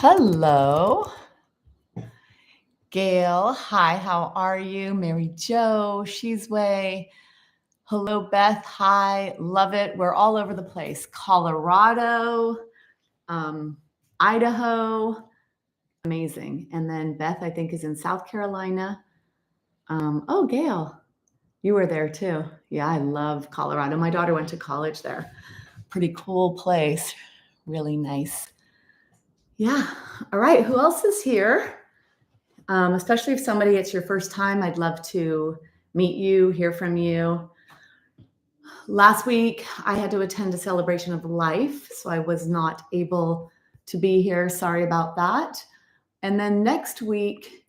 Hello, Gail. Hi, how are you? Mary Jo, She's Way. Hello, Beth. Hi, love it. We're all over the place. Colorado, Idaho, amazing. And then Beth, I think, is in South Carolina. Oh, Gail, you were there too. Yeah, I love Colorado. My daughter went to college there. Pretty cool place. Really nice. Yeah. All right. Who else is here? Especially if somebody, it's your first time, I'd love to meet you, hear from you. Last week, I had to attend a celebration of life, so I was not able to be here. Sorry about that. And then next week,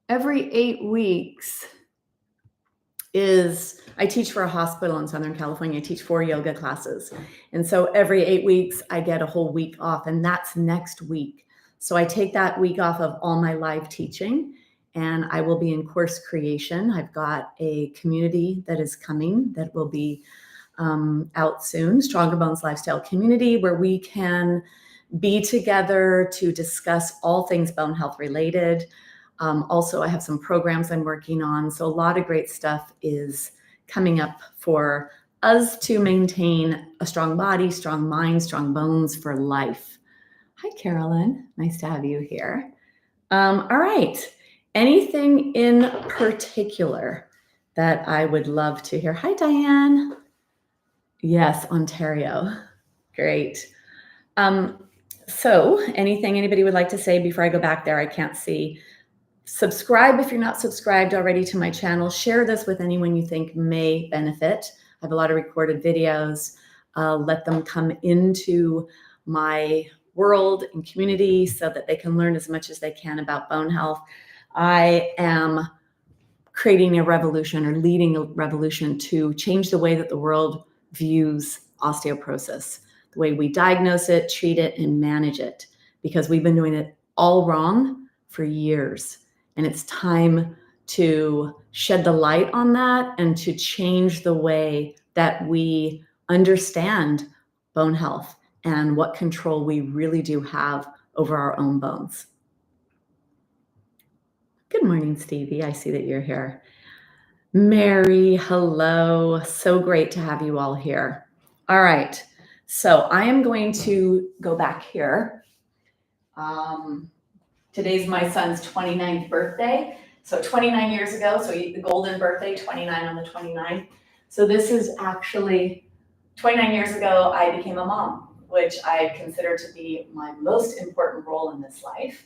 every 8 weeks I teach for a hospital in Southern California. I teach 4 yoga classes. And so every 8 weeks, I get a whole week off, and that's next week. So I take that week off of all my live teaching, and I will be in course creation. I've got a community that is coming that will be out soon, Stronger Bones Lifestyle Community, where we can be together to discuss all things bone health related. Also, I have some programs I'm working on. So a lot of great stuff is coming up for us to maintain a strong body, strong mind, strong bones for life. Hi, Carolyn. Nice to have you here. All right. Anything in particular that I would love to hear? Hi, Diane. Yes, Ontario. Great. So anything anybody would like to say before I go back there? I can't see. Subscribe if you're not subscribed already to my channel. Share this with anyone you think may benefit. I have a lot of recorded videos. Let them come into my world and community so that they can learn as much as they can about bone health. I am creating a revolution or leading a revolution to change the way that the world views osteoporosis, the way we diagnose it, treat it, and manage it, because we've been doing it all wrong for years. And it's time to shed the light on that and to change the way that we understand bone health and what control we really do have over our own bones. Good morning, Stevie. I see that you're here. Mary, hello. So great to have you all here. All right. So I am going to go back here. Today's my son's 29th birthday. So 29 years ago, so the golden birthday, 29 on the 29th. So this is actually 29 years ago, I became a mom, which I consider to be my most important role in this life.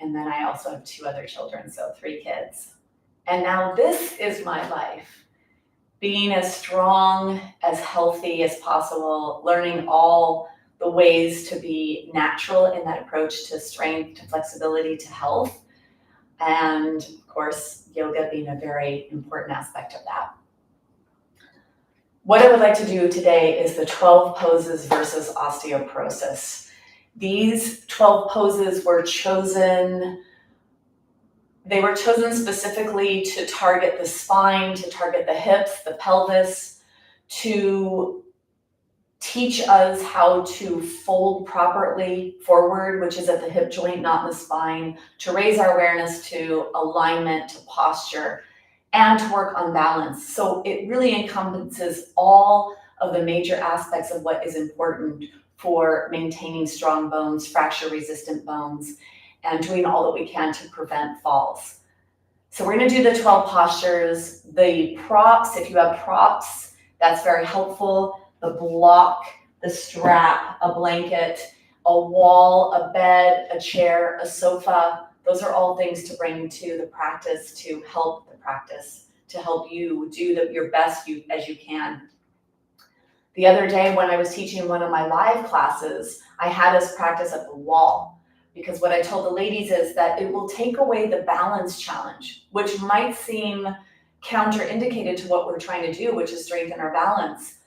And then I also have 2 other children, so 3 kids. And now this is my life, being as strong, as healthy as possible, learning all the ways to be natural in that approach to strength, to flexibility, to health. And of course, yoga being a very important aspect of that. What I would like to do today is the 12 poses versus osteoporosis. These 12 poses were chosen specifically to target the spine, to target the hips, the pelvis, to teach us how to fold properly forward, which is at the hip joint, not in the spine, to raise our awareness to alignment, to posture, and to work on balance. So it really encompasses all of the major aspects of what is important for maintaining strong bones, fracture-resistant bones, and doing all that we can to prevent falls. So we're going to do the 12 postures. The props, if you have props, that's very helpful. The block, the strap, a blanket, a wall, a bed, a chair, a sofa. Those are all things to bring to the practice, to help the practice, to help you do your best as you can. The other day when I was teaching one of my live classes, I had us practice at the wall, because what I told the ladies is that it will take away the balance challenge, which might seem counterindicated to what we're trying to do, which is strengthen our balance.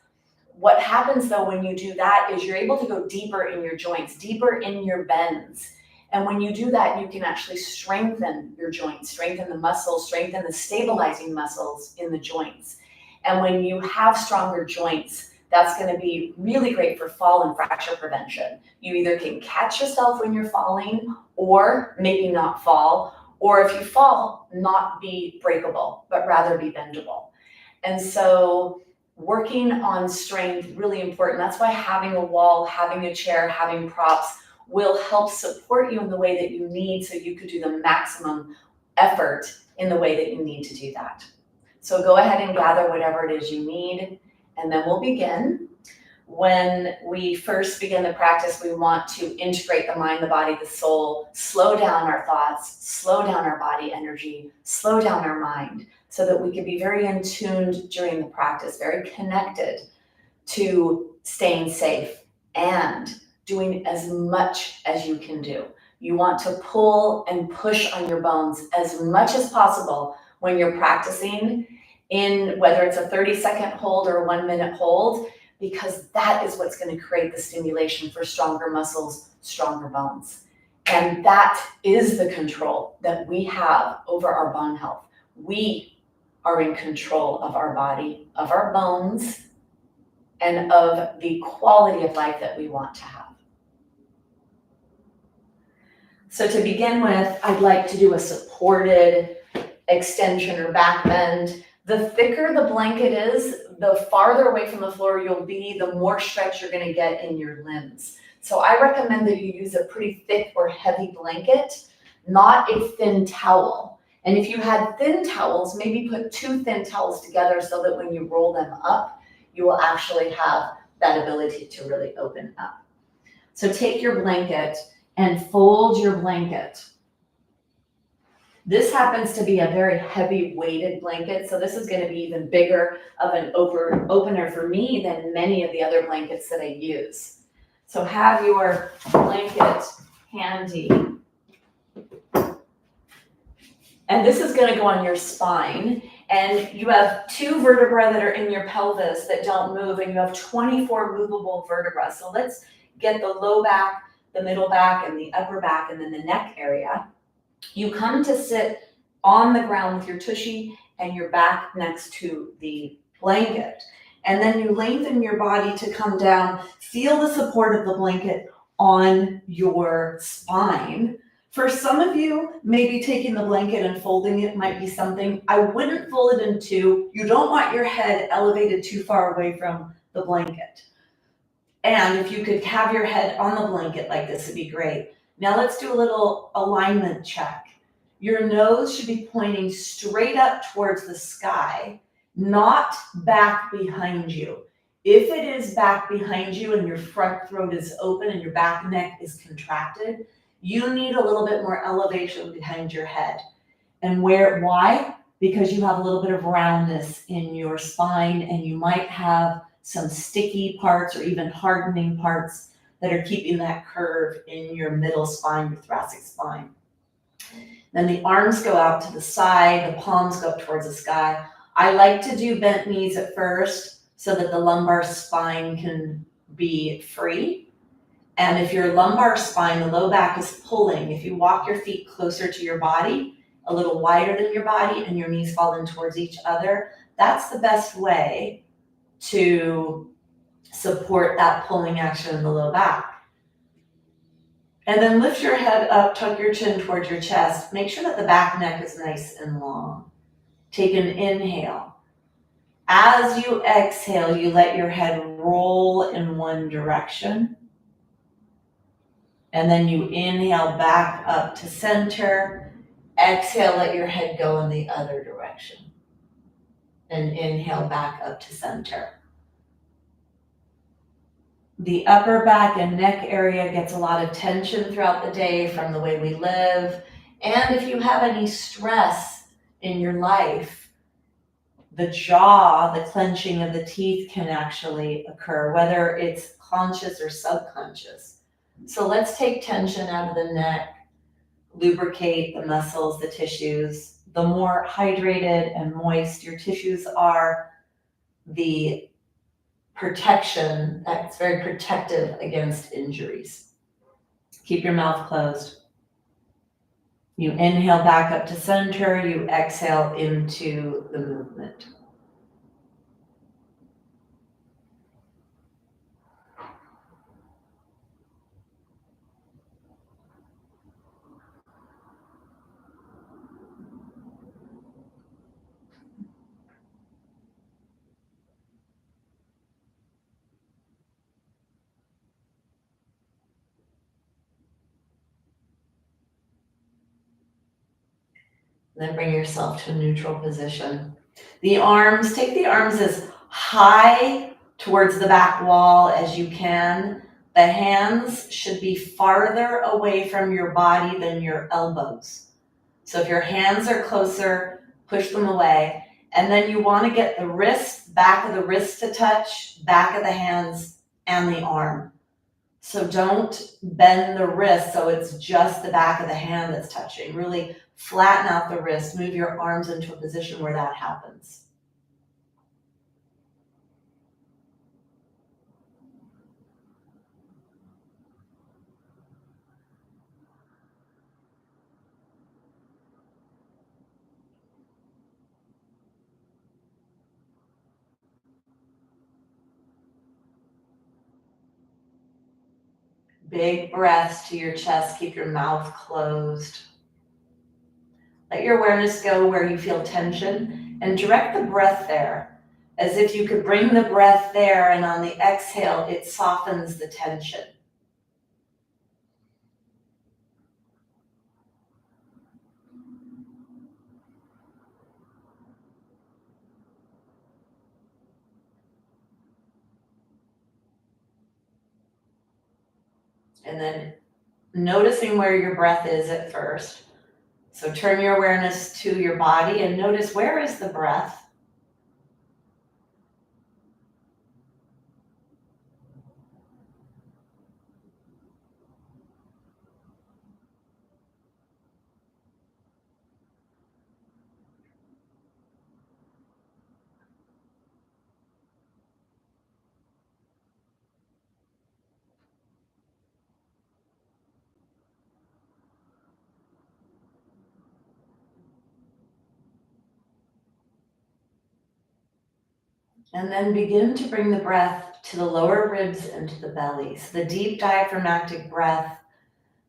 What happens though when you do that is you're able to go deeper in your joints, deeper in your bends. And when you do that, you can actually strengthen your joints, strengthen the muscles, strengthen the stabilizing muscles in the joints. And when you have stronger joints, That's going to be really great for fall and fracture prevention. You either can catch yourself when you're falling, or maybe not fall, or if you fall, not be breakable, but rather be bendable. And so working on strength, really important. That's why having a wall, having a chair, having props will help support you in the way that you need, so you could do the maximum effort in the way that you need to do that. So go ahead and gather whatever it is you need, and then we'll begin. When we first begin the practice, we want to integrate the mind, the body, the soul, slow down our thoughts, slow down our body energy, slow down our mind, so that we can be very in tuned during the practice, very connected to staying safe and doing as much as you can do. You want to pull and push on your bones as much as possible when you're practicing, in whether it's a 30-second hold or a 1-minute hold, because that is what's going to create the stimulation for stronger muscles, stronger bones. And that is the control that we have over our bone health. We are in control of our body, of our bones, and of the quality of life that we want to have. So to begin with, I'd like to do a supported extension or back bend. The thicker the blanket is, the farther away from the floor you'll be, the more stretch you're going to get in your limbs. So I recommend that you use a pretty thick or heavy blanket, not a thin towel. And if you had thin towels, maybe put 2 thin towels together so that when you roll them up, you will actually have that ability to really open up. So take your blanket and fold your blanket. This happens to be a very heavy weighted blanket, so this is going to be even bigger of an opener for me than many of the other blankets that I use. So have your blanket handy. And this is going to go on your spine. And you have 2 vertebrae that are in your pelvis that don't move, and you have 24 movable vertebrae. So let's get the low back, the middle back, and the upper back, and then the neck area. You come to sit on the ground with your tushy and your back next to the blanket. And then you lengthen your body to come down. Feel the support of the blanket on your spine. For some of you, maybe taking the blanket and folding it might be something. I wouldn't fold it in 2. You don't want your head elevated too far away from the blanket. And if you could have your head on the blanket like this, it'd be great. Now let's do a little alignment check. Your nose should be pointing straight up towards the sky, not back behind you. If it is back behind you and your front throat is open and your back neck is contracted, you need a little bit more elevation behind your head. And why? Because you have a little bit of roundness in your spine, and you might have some sticky parts or even hardening parts that are keeping that curve in your middle spine, your thoracic spine. Then the arms go out to the side, the palms go up towards the sky. I like to do bent knees at first so that the lumbar spine can be free. And if your lumbar spine, the low back is pulling, if you walk your feet closer to your body, a little wider than your body, and your knees fall in towards each other, that's the best way to support that pulling action in the low back. And then lift your head up, tuck your chin towards your chest. Make sure that the back neck is nice and long. Take an inhale. As you exhale, you let your head roll in one direction. And then you inhale back up to center. Exhale, let your head go in the other direction. And inhale back up to center. The upper back and neck area gets a lot of tension throughout the day from the way we live. And if you have any stress in your life, the jaw, the clenching of the teeth can actually occur, whether it's conscious or subconscious. So let's take tension out of the neck, lubricate the muscles, the tissues. The more hydrated and moist your tissues are, the protection, that's very protective against injuries. Keep your mouth closed. You inhale back up to center, you exhale into the movement. Then bring yourself to a neutral position. The arms, take the arms as high towards the back wall as you can. The hands should be farther away from your body than your elbows. So if your hands are closer, push them away. And then you want to get the wrist, back of the wrist to touch, back of the hands and the arm. So don't bend the wrist so it's just the back of the hand that's touching. Really flatten out the wrist, move your arms into a position where that happens. Big breaths to your chest, keep your mouth closed. Let your awareness go where you feel tension and direct the breath there, as if you could bring the breath there and on the exhale, it softens the tension. And then noticing where your breath is at first. So turn your awareness to your body and notice, where is the breath? And then begin to bring the breath to the lower ribs and to the belly. So the deep diaphragmatic breath,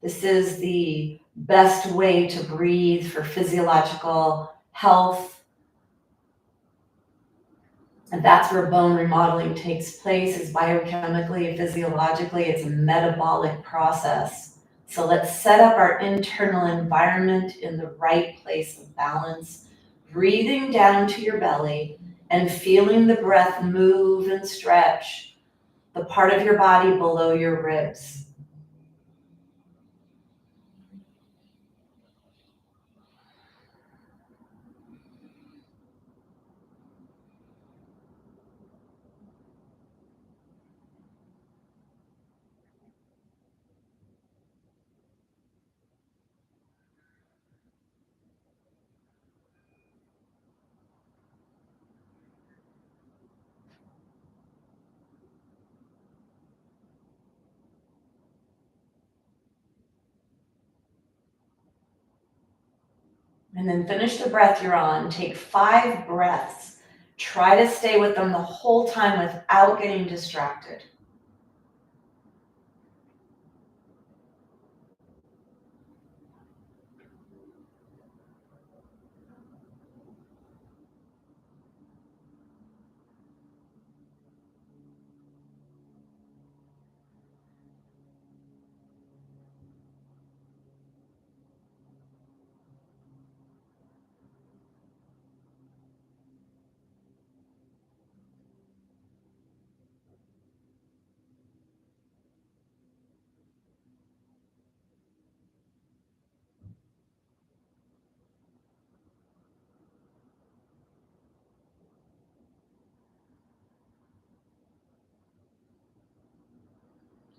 this is the best way to breathe for physiological health. And that's where bone remodeling takes place, is biochemically, physiologically, it's a metabolic process. So let's set up our internal environment in the right place of balance, breathing down to your belly and feeling the breath move and stretch the part of your body below your ribs. And then finish the breath you're on. Take 5 breaths. Try to stay with them the whole time without getting distracted.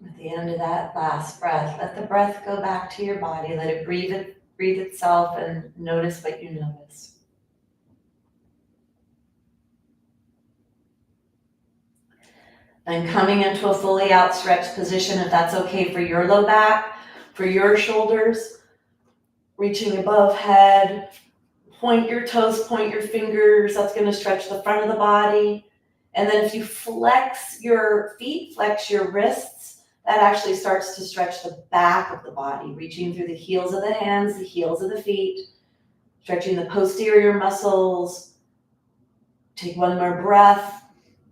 At the end of that last breath, let the breath go back to your body. Let it breathe itself and notice what you notice. And coming into a fully outstretched position, if that's okay for your low back, for your shoulders, reaching above head, point your toes, point your fingers. That's going to stretch the front of the body. And then if you flex your feet, flex your wrists, that actually starts to stretch the back of the body, reaching through the heels of the hands, the heels of the feet, stretching the posterior muscles. Take one more breath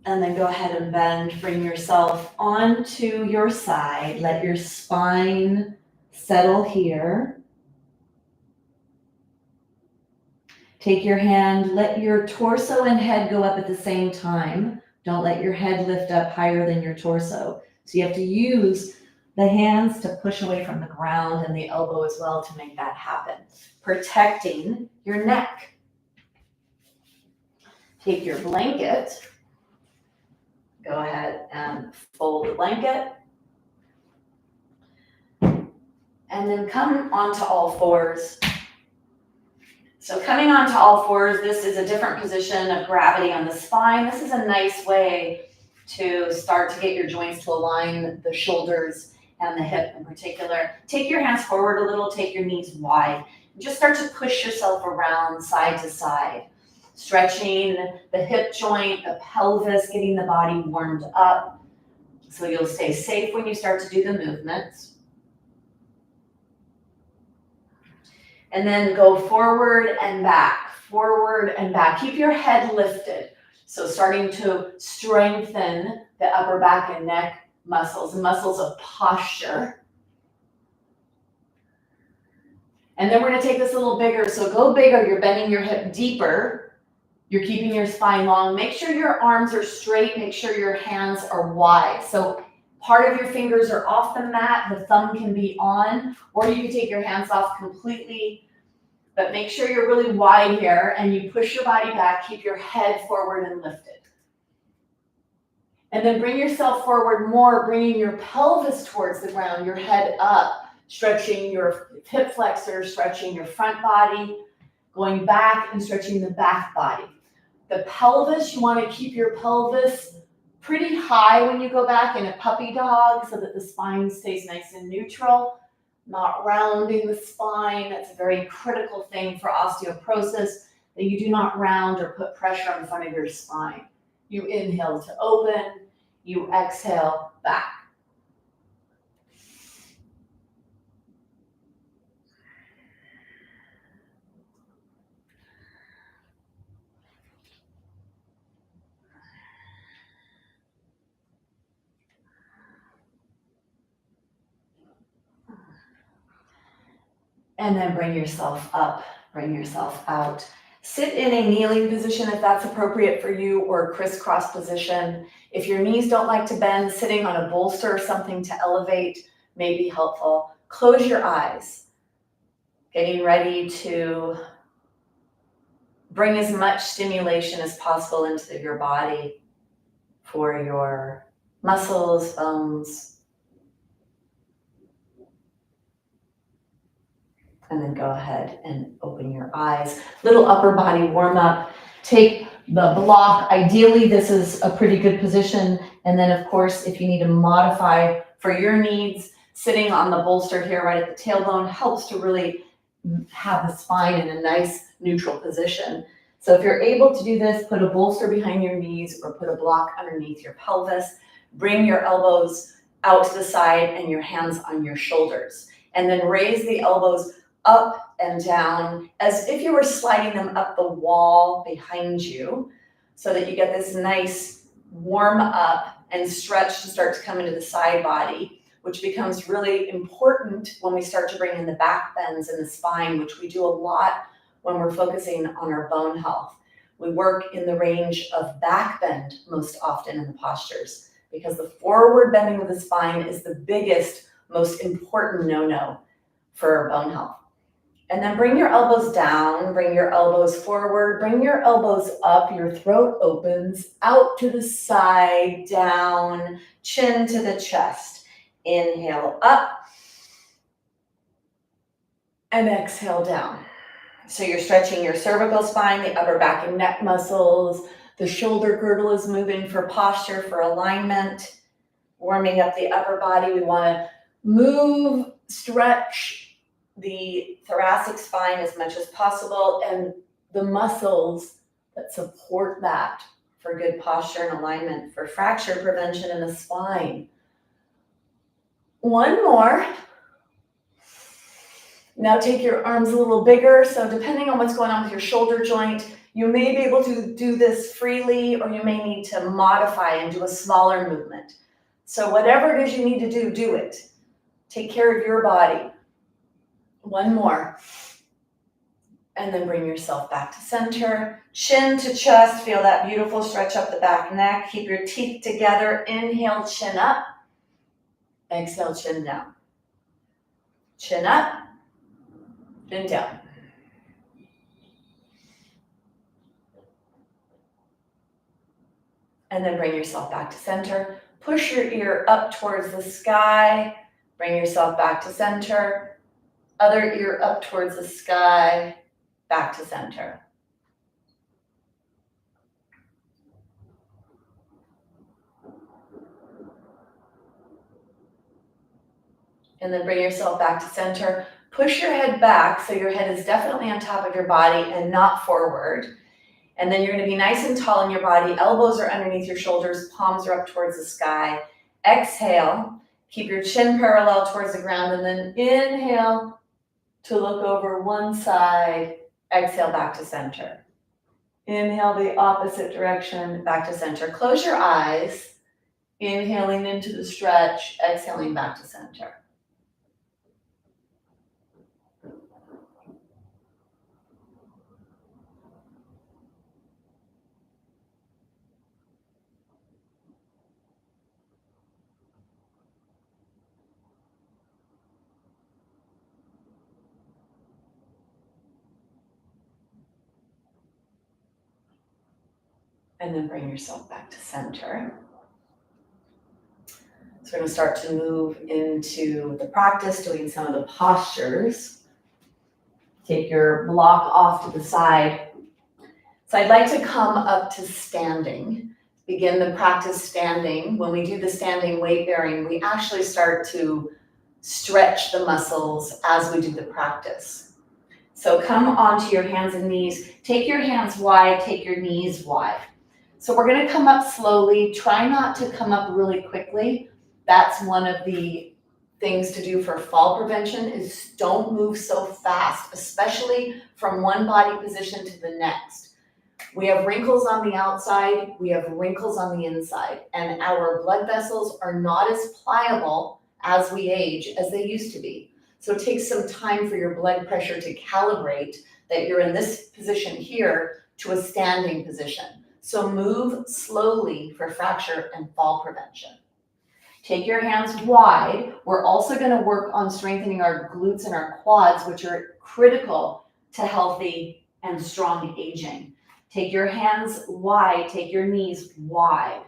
and then go ahead and bend. Bring yourself onto your side. Let your spine settle here. Take your hand, let your torso and head go up at the same time. Don't let your head lift up higher than your torso. So you have to use the hands to push away from the ground and the elbow as well to make that happen. Protecting your neck. Take your blanket. Go ahead and fold the blanket. And then come onto all fours. So coming onto all fours, this is a different position of gravity on the spine. This is a nice way to start to get your joints to align the shoulders and the hip in particular. Take your hands forward a little, take your knees wide. Just start to push yourself around side to side. Stretching the hip joint, the pelvis, getting the body warmed up. So you'll stay safe when you start to do the movements. And then go forward and back, forward and back. Keep your head lifted. So starting to strengthen the upper back and neck muscles, muscles of posture. And then we're gonna take this a little bigger. So go bigger, you're bending your hip deeper. You're keeping your spine long. Make sure your arms are straight. Make sure your hands are wide. So part of your fingers are off the mat. The thumb can be on, or you can take your hands off completely. But make sure you're really wide here and you push your body back. Keep your head forward and lifted. And then bring yourself forward more, bringing your pelvis towards the ground, your head up, stretching your hip flexor, stretching your front body, going back and stretching the back body. The pelvis, you want to keep your pelvis pretty high when you go back in a puppy dog so that the spine stays nice and neutral, not rounding the spine. That's a very critical thing for osteoporosis, that you do not round or put pressure on the front of your spine. You inhale to open, you exhale back. And then bring yourself up, bring yourself out. Sit in a kneeling position if that's appropriate for you, or a crisscross position. If your knees don't like to bend, sitting on a bolster or something to elevate may be helpful. Close your eyes. Getting ready to bring as much stimulation as possible into your body for your muscles, bones. And then go ahead and open your eyes. Little upper body warm up. Take the block. Ideally, this is a pretty good position. And then, of course, if you need to modify for your needs, sitting on the bolster here right at the tailbone helps to really have the spine in a nice neutral position. So if you're able to do this, put a bolster behind your knees or put a block underneath your pelvis. Bring your elbows out to the side and your hands on your shoulders. And then raise the elbows up and down as if you were sliding them up the wall behind you, so that you get this nice warm up and stretch to start to come into the side body, which becomes really important when we start to bring in the back bends in the spine, which we do a lot when we're focusing on our bone health. We work in the range of back bend most often in the postures, because the forward bending of the spine is the biggest, most important no-no for bone health. And then bring your elbows down, bring your elbows forward, bring your elbows up, your throat opens, out to the side, down, chin to the chest. Inhale up and exhale down. So you're stretching your cervical spine, the upper back and neck muscles, the shoulder girdle is moving for posture, for alignment, warming up the upper body. We want to move, stretch the thoracic spine as much as possible, and the muscles that support that for good posture and alignment, for fracture prevention in the spine. One more. Now take your arms a little bigger. So depending on what's going on with your shoulder joint, you may be able to do this freely, or you may need to modify and do a smaller movement. So whatever it is you need to do, do it. Take care of your body. One more. And then bring yourself back to center. Chin to chest, feel that beautiful stretch up the back neck. Keep your teeth together. Inhale, chin up. Exhale, chin down. Chin up, chin down. And then bring yourself back to center. Push your ear up towards the sky. Bring yourself back to center. Other ear up towards the sky. Back to center. And then bring yourself back to center. Push your head back so your head is definitely on top of your body and not forward. And then you're going to be nice and tall in your body. Elbows are underneath your shoulders. Palms are up towards the sky. Exhale. Keep your chin parallel towards the ground. And then inhale to look over one side. Exhale back to center. Inhale the opposite direction, back to center. Close your eyes. Inhaling into the stretch. Exhaling back to center. And then bring yourself back to center. So we're going to start to move into the practice, doing some of the postures. Take your block off to the side. So I'd like to come up to standing. Begin the practice standing. When we do the standing weight bearing, we actually start to stretch the muscles as we do the practice. So come onto your hands and knees. Take your hands wide, take your knees wide. So we're going to come up slowly. Try not to come up really quickly. That's one of the things to do for fall prevention is don't move so fast, especially from one body position to the next. We have wrinkles on the outside, we have wrinkles on the inside, and our blood vessels are not as pliable as we age as they used to be. So it takes some time for your blood pressure to calibrate that you're in this position here to a standing position. So move slowly for fracture and fall prevention. Take your hands wide. We're also going to work on strengthening our glutes and our quads, which are critical to healthy and strong aging. Take your hands wide. Take your knees wide.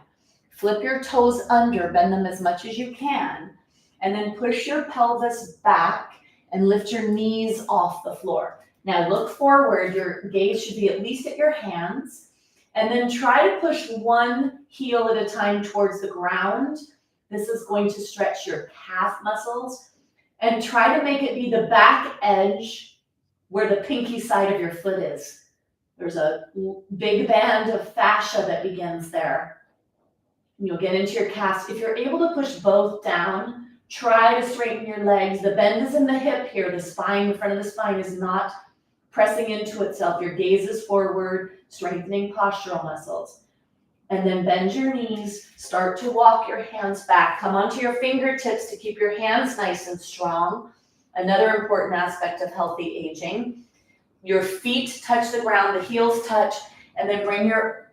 Flip your toes under. Bend them as much as you can. And then push your pelvis back and lift your knees off the floor. Now look forward. Your gaze should be at least at your hands. And then try to push one heel at a time towards the ground. This is going to stretch your calf muscles. And try to make it be the back edge where the pinky side of your foot is. There's a big band of fascia that begins there. And you'll get into your calves. If you're able to push both down, try to straighten your legs. The bend is in the hip here. The spine, the front of the spine is not pressing into itself. Your gaze is forward, strengthening postural muscles. And then bend your knees, start to walk your hands back. Come onto your fingertips to keep your hands nice and strong. Another important aspect of healthy aging. Your feet touch the ground, the heels touch, and then bring your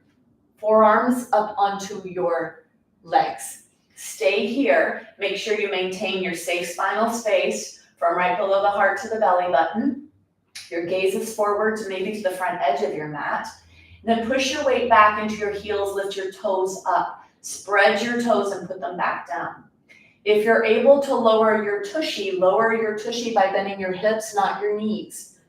forearms up onto your legs. Stay here. Make sure you maintain your safe spinal space from right below the heart to the belly button. Your gaze is forward to maybe to the front edge of your mat. Then push your weight back into your heels, lift your toes up. Spread your toes and put them back down. If you're able to lower your tushy by bending your hips, not your knees.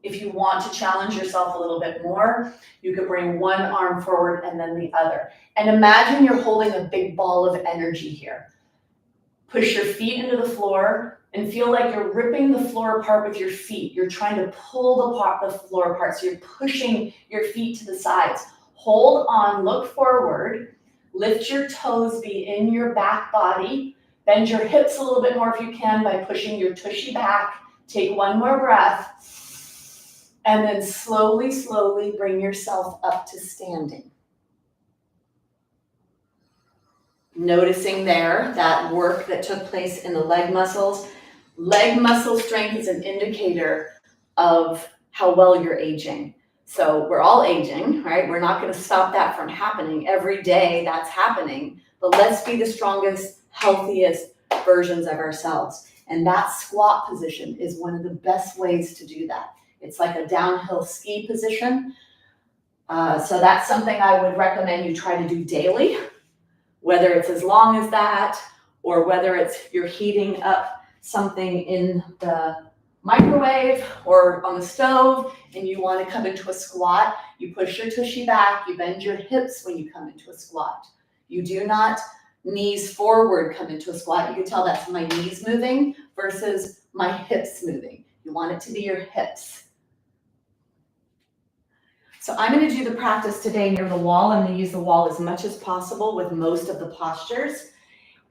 If you want to challenge yourself a little bit more, you could bring one arm forward and then the other. And imagine you're holding a big ball of energy here. Push your feet into the floor and feel like you're ripping the floor apart with your feet. You're trying to pull the floor apart. So you're pushing your feet to the sides. Hold on, look forward. Lift your toes, be in your back body. Bend your hips a little bit more if you can by pushing your tushy back. Take one more breath. And then slowly, slowly bring yourself up to standing. Noticing there that work that took place in the leg muscles. Leg muscle strength is an indicator of how well you're aging. So we're all aging, right? We're not going to stop that from happening. Every day that's happening. But let's be the strongest, healthiest versions of ourselves. And that squat position is one of the best ways to do that. It's like a downhill ski position. So that's something I would recommend you try to do daily, whether it's as long as that, or whether it's you're heating up something in the microwave or on the stove and you want to come into a squat. You push your tushy back, you bend your hips when you come into a squat. You do not knees forward come into a squat. You can tell that's my knees moving versus my hips moving. You want it to be your hips. So I'm going to do the practice today near the wall. I'm going to use the wall as much as possible with most of the postures.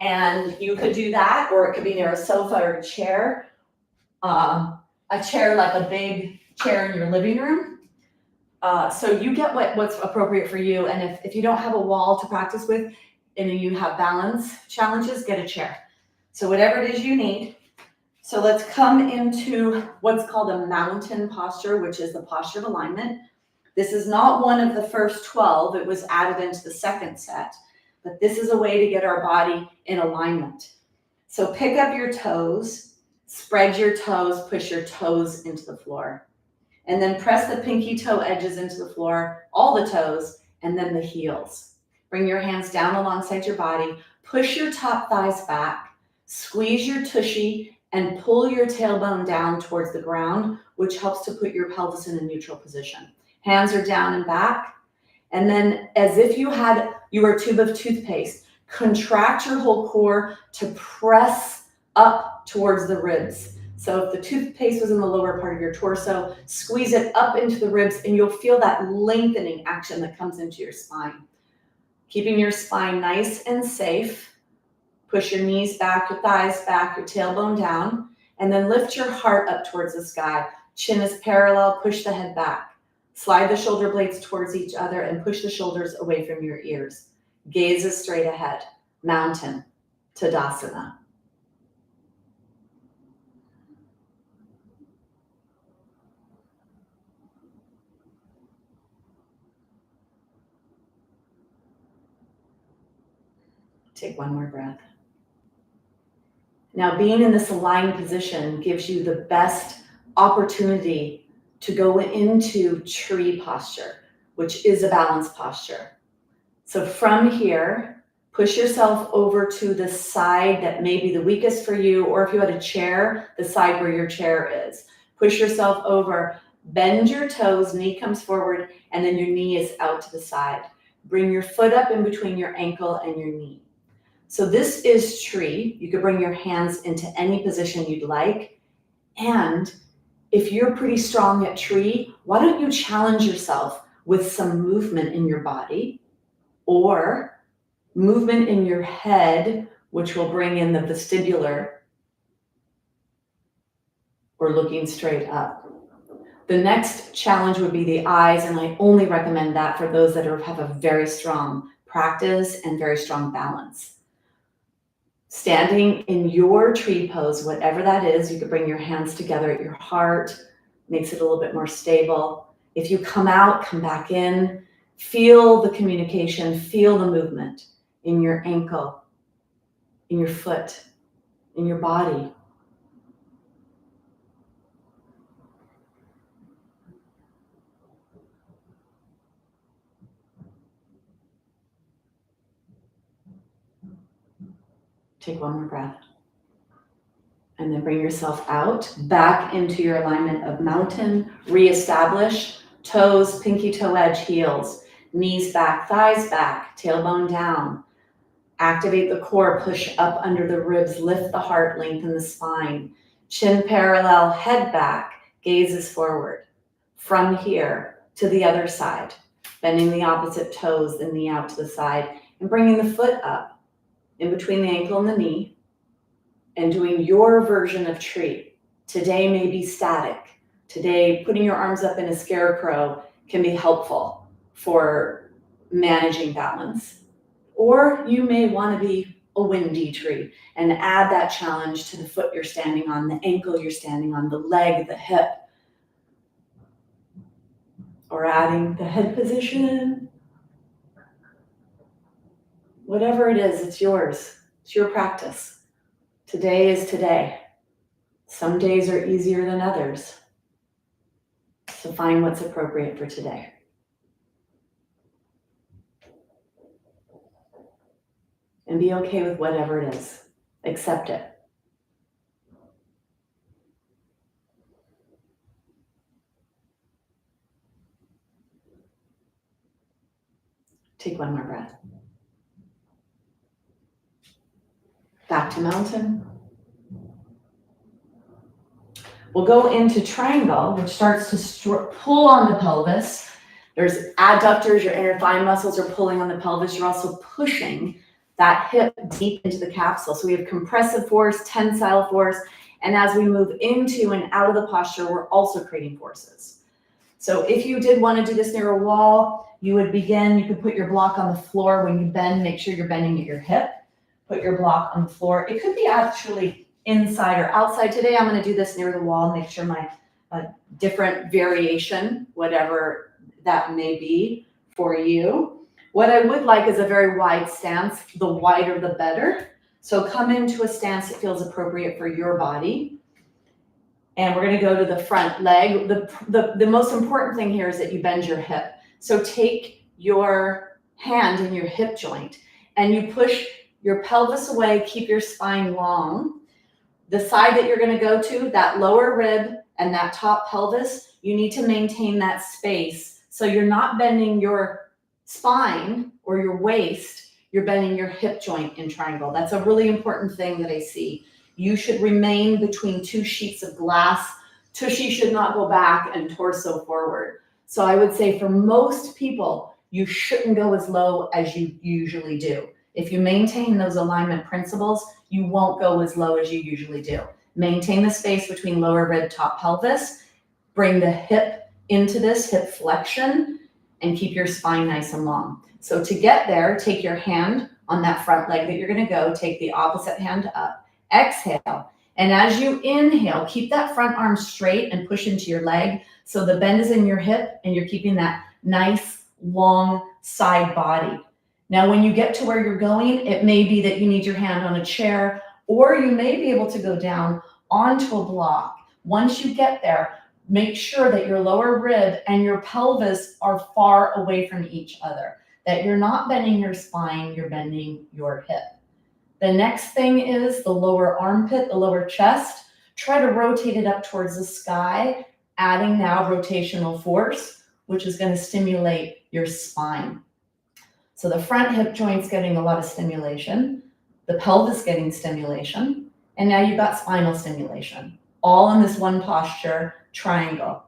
And you could do that, or it could be near a sofa or a chair like a big chair in your living room. So you get what's appropriate for you. And if you don't have a wall to practice with and you have balance challenges, get a chair. So whatever it is you need. So let's come into what's called a mountain posture, which is the posture of alignment. This is not one of the first 12. It was added into the second set. But this is a way to get our body in alignment. So pick up your toes, spread your toes, push your toes into the floor. And then press the pinky toe edges into the floor, all the toes, and then the heels. Bring your hands down alongside your body, push your top thighs back, squeeze your tushy, and pull your tailbone down towards the ground, which helps to put your pelvis in a neutral position. Hands are down and back. And then as if you were a tube of toothpaste, contract your whole core to press up towards the ribs. So if the toothpaste was in the lower part of your torso, squeeze it up into the ribs and you'll feel that lengthening action that comes into your spine. Keeping your spine nice and safe. Push your knees back, your thighs back, your tailbone down, and then lift your heart up towards the sky. Chin is parallel, push the head back. Slide the shoulder blades towards each other and push the shoulders away from your ears. Gaze is straight ahead. Mountain, Tadasana. Take one more breath. Now, being in this aligned position gives you the best opportunity to go into tree posture, which is a balanced posture. So from here, push yourself over to the side that may be the weakest for you, or if you had a chair, the side where your chair is. Push yourself over, bend your toes, knee comes forward, and then your knee is out to the side. Bring your foot up in between your ankle and your knee. So this is tree. You could bring your hands into any position you'd like. And if you're pretty strong at tree, why don't you challenge yourself with some movement in your body or movement in your head, which will bring in the vestibular, or looking straight up. The next challenge would be the eyes, and I only recommend that for those that have a very strong practice and very strong balance. Standing in your tree pose, whatever that is, you could bring your hands together at your heart, makes it a little bit more stable. If you come out, come back in, feel the communication, feel the movement in your ankle, in your foot, in your body. Take one more breath. And then bring yourself out, back into your alignment of mountain, reestablish, toes, pinky toe edge, heels, knees back, thighs back, tailbone down. Activate the core, push up under the ribs, lift the heart, lengthen the spine. Chin parallel, head back, gaze is forward. From here to the other side, bending the opposite toes, the knee out to the side, and bringing the foot up in between the ankle and the knee, and doing your version of tree. Today may be static. Today, putting your arms up in a scarecrow can be helpful for managing balance. Or you may want to be a windy tree and add that challenge to the foot you're standing on, the ankle you're standing on, the leg, the hip. or adding the head position. Whatever it is, it's yours. It's your practice. Today is today. Some days are easier than others. So find what's appropriate for today. And be okay with whatever it is. Accept it. Take one more breath. Back to mountain. We'll go into triangle, which starts to pull on the pelvis. There's adductors, your inner thigh muscles are pulling on the pelvis. You're also pushing that hip deep into the capsule. So we have compressive force, tensile force, and as we move into and out of the posture, we're also creating forces. So if you did want to do this near a wall, you would begin, you could put your block on the floor. When you bend, make sure you're bending at your hip. Put your block on the floor. It could be actually inside or outside. Today I'm going to do this near the wall, make sure my different variation, whatever that may be for you. What I would like is a very wide stance. The wider the better. So come into a stance that feels appropriate for your body. And we're going to go to the front leg. The most important thing here is that you bend your hip. So take your hand in your hip joint and you push your pelvis away, keep your spine long. The side that you're going to go to, that lower rib and that top pelvis, you need to maintain that space. So you're not bending your spine or your waist, you're bending your hip joint in triangle. That's a really important thing that I see. You should remain between two sheets of glass. Tushy should not go back and torso forward. So I would say for most people, you shouldn't go as low as you usually do. If you maintain those alignment principles, you won't go as low as you usually do. Maintain the space between lower rib, top pelvis. Bring the hip into this hip flexion and keep your spine nice and long. So to get there, take your hand on that front leg that you're going to go. Take the opposite hand up. Exhale. And as you inhale, keep that front arm straight and push into your leg. So the bend is in your hip and you're keeping that nice, long side body. Now, when you get to where you're going, it may be that you need your hand on a chair, or you may be able to go down onto a block. Once you get there, make sure that your lower rib and your pelvis are far away from each other, that you're not bending your spine, you're bending your hip. The next thing is the lower armpit, the lower chest. Try to rotate it up towards the sky, adding now rotational force, which is going to stimulate your spine. So the front hip joint's getting a lot of stimulation, the pelvis getting stimulation, and now you've got spinal stimulation, all in this one posture, triangle.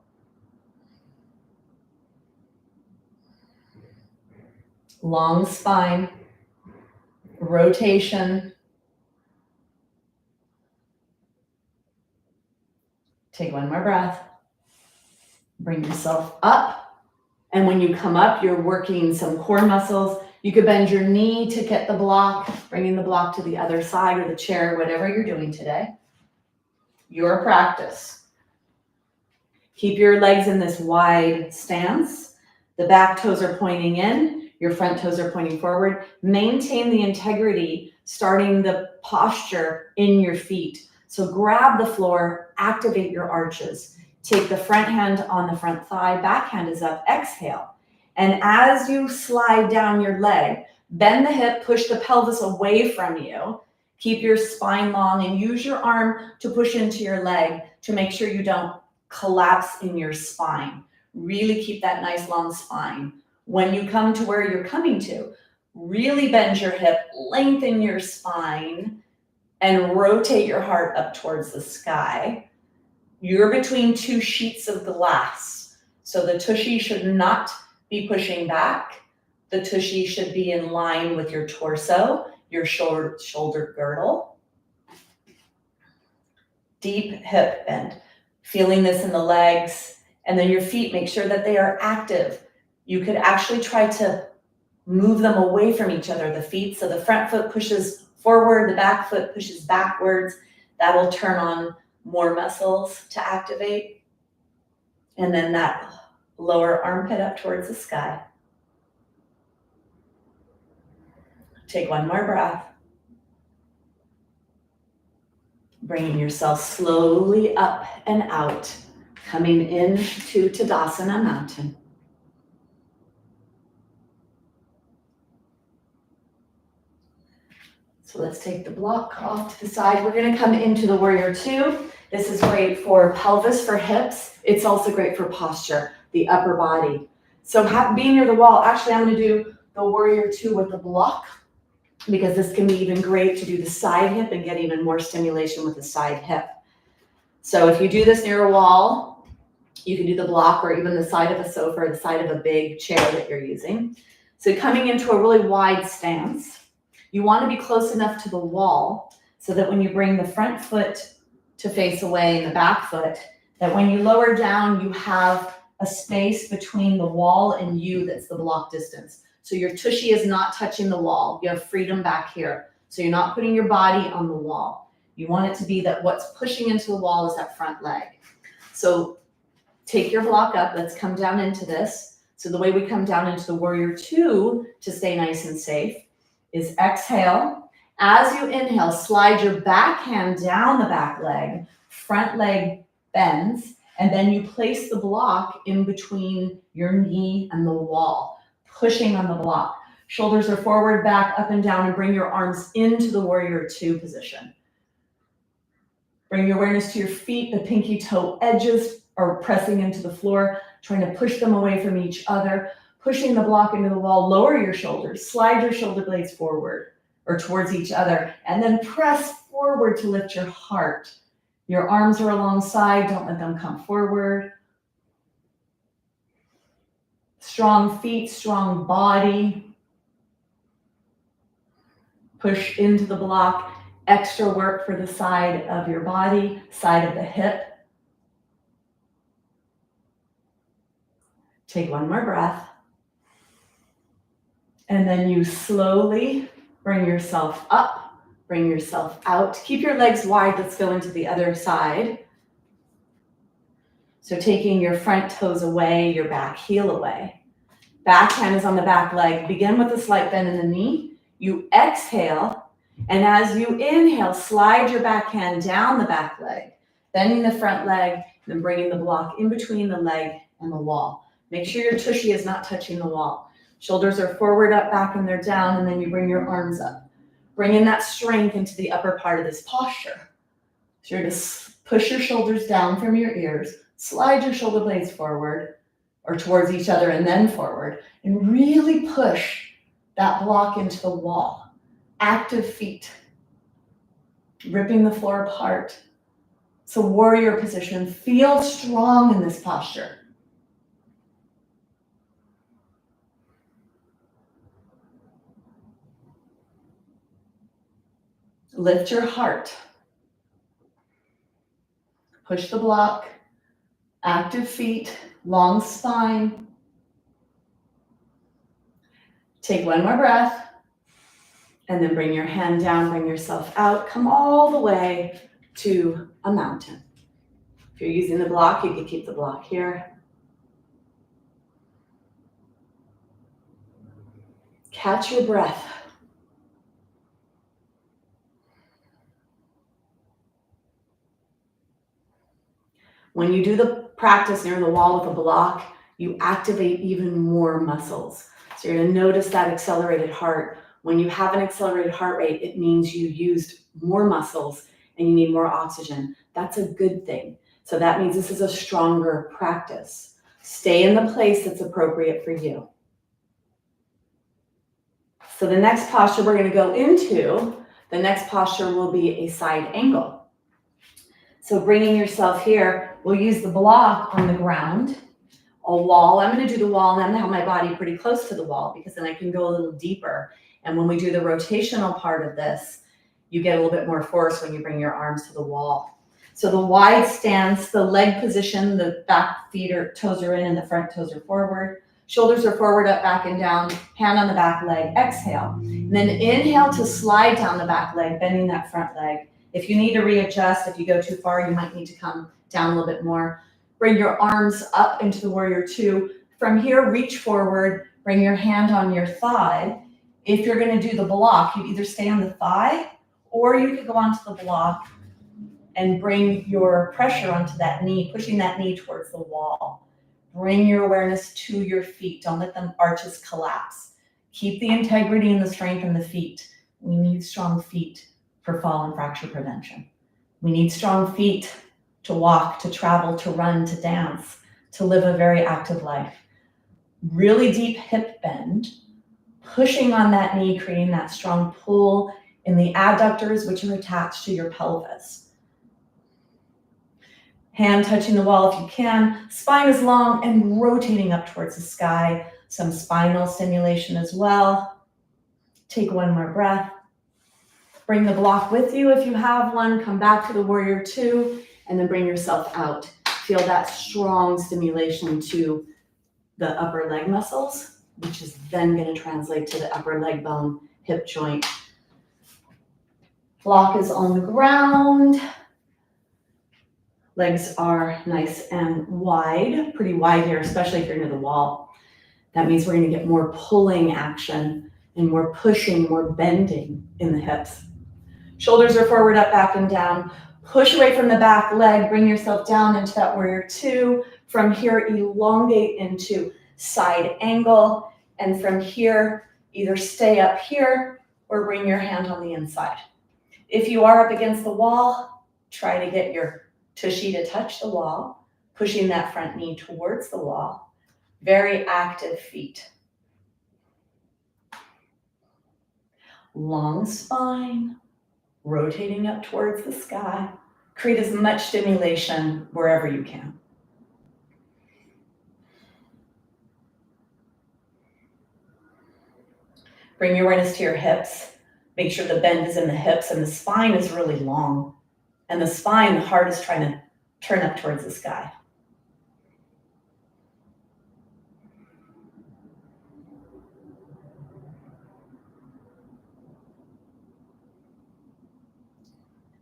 Long spine, rotation. Take one more breath. Bring yourself up. And when you come up, you're working some core muscles. You could bend your knee to get the block, bringing the block to the other side or the chair, whatever you're doing today. Your practice. Keep your legs in this wide stance. The back toes are pointing in. Your front toes are pointing forward. Maintain the integrity, starting the posture in your feet. So grab the floor, activate your arches. Take the front hand on the front thigh, back hand is up, exhale. And as you slide down your leg, bend the hip, push the pelvis away from you. Keep your spine long and use your arm to push into your leg to make sure you don't collapse in your spine. Really keep that nice long spine. When you come to where you're coming to, really bend your hip, lengthen your spine, and rotate your heart up towards the sky. You're between two sheets of glass. So the tushy should not be pushing back. The tushy should be in line with your torso, your shoulder girdle. Deep hip bend. Feeling this in the legs. And then your feet, make sure that they are active. You could actually try to move them away from each other, the feet. So the front foot pushes forward, the back foot pushes backwards. That'll turn on more muscles to activate. And then that Lower armpit up towards the sky. Take one more breath. Bringing yourself slowly up and out, coming into Tadasana Mountain. So let's take the block off to the side. We're gonna come into the Warrior Two. This is great for pelvis, for hips. It's also great for posture, the upper body. So being near the wall, actually I'm gonna do the Warrior Two with the block, because this can be even great to do the side hip and get even more stimulation with the side hip. So if you do this near a wall, you can do the block or even the side of a sofa or the side of a big chair that you're using. So coming into a really wide stance, you want to be close enough to the wall so that when you bring the front foot to face away and the back foot, that when you lower down, you have a space between the wall and you that's the block distance. So your tushy is not touching the wall. You have freedom back here. So you're not putting your body on the wall. You want it to be that what's pushing into the wall is that front leg. So take your block up. Let's come down into this. So the way we come down into the Warrior Two to stay nice and safe is exhale. As you inhale, slide your back hand down the back leg, front leg bends, and then you place the block in between your knee and the wall, pushing on the block. Shoulders are forward, back, up and down, and bring your arms into the Warrior Two position. Bring your awareness to your feet. The pinky toe edges are pressing into the floor, trying to push them away from each other, pushing the block into the wall. Lower your shoulders, slide your shoulder blades forward or towards each other, and then press forward to lift your heart. Your arms are alongside, don't let them come forward. Strong feet, strong body. Push into the block. Extra work for the side of your body, side of the hip. Take one more breath. And then you slowly bring yourself up, bring yourself out. Keep your legs wide. Let's go into the other side. So taking your front toes away, your back heel away. Back hand is on the back leg. Begin with a slight bend in the knee. You exhale. And as you inhale, slide your back hand down the back leg, bending the front leg, then bringing the block in between the leg and the wall. Make sure your tushy is not touching the wall. Shoulders are forward, up, back, and they're down, and then you bring your arms up. Bring in that strength into the upper part of this posture. So you're going to push your shoulders down from your ears, slide your shoulder blades forward or towards each other and then forward, and really push that block into the wall. Active feet, ripping the floor apart. It's a warrior position. Feel strong in this posture. Lift your heart. Push the block. Active feet, long spine. Take one more breath. And then bring your hand down, bring yourself out. Come all the way to a mountain. If you're using the block, you can keep the block here. Catch your breath. When you do the practice near the wall with a block, you activate even more muscles. So you're going to notice that accelerated heart. When you have an accelerated heart rate, it means you used more muscles and you need more oxygen. That's a good thing. So that means this is a stronger practice. Stay in the place that's appropriate for you. So the next posture we're going to go into, the next posture will be a side angle. So bringing yourself here, we'll use the block on the ground, a wall. I'm going to do the wall and I'm going to have my body pretty close to the wall because then I can go a little deeper. And when we do the rotational part of this, you get a little bit more force when you bring your arms to the wall. So the wide stance, the leg position, the back feet or toes are in and the front toes are forward. Shoulders are forward, up, back, and down. Hand on the back leg. Exhale. And then inhale to slide down the back leg, bending that front leg. If you need to readjust, if you go too far, you might need to come down a little bit more. Bring your arms up into the warrior two. From here, reach forward, bring your hand on your thigh. If you're gonna do the block, you either stay on the thigh or you could go onto the block and bring your pressure onto that knee, pushing that knee towards the wall. Bring your awareness to your feet. Don't let them arches collapse. Keep the integrity and the strength in the feet. We need strong feet for fall and fracture prevention. We need strong feet to walk, to travel, to run, to dance, to live a very active life. Really deep hip bend, pushing on that knee, creating that strong pull in the adductors, which are attached to your pelvis. Hand touching the wall if you can. Spine is long and rotating up towards the sky. Some spinal stimulation as well. Take one more breath. Bring the block with you if you have one. Come back to the warrior two and then bring yourself out. Feel that strong stimulation to the upper leg muscles, which is then going to translate to the upper leg bone, hip joint. Block is on the ground. Legs are nice and wide, pretty wide here, especially if you're near the wall. That means we're going to get more pulling action and more pushing, more bending in the hips. Shoulders are forward, up, back, and down. Push away from the back leg, bring yourself down into that warrior two. From here, elongate into side angle. And from here, either stay up here or bring your hand on the inside. If you are up against the wall, try to get your tushy to touch the wall, pushing that front knee towards the wall. Very active feet. Long spine, rotating up towards the sky. Create as much stimulation wherever you can. Bring your awareness to your hips. Make sure the bend is in the hips and the spine is really long. And the spine, the heart is trying to turn up towards the sky.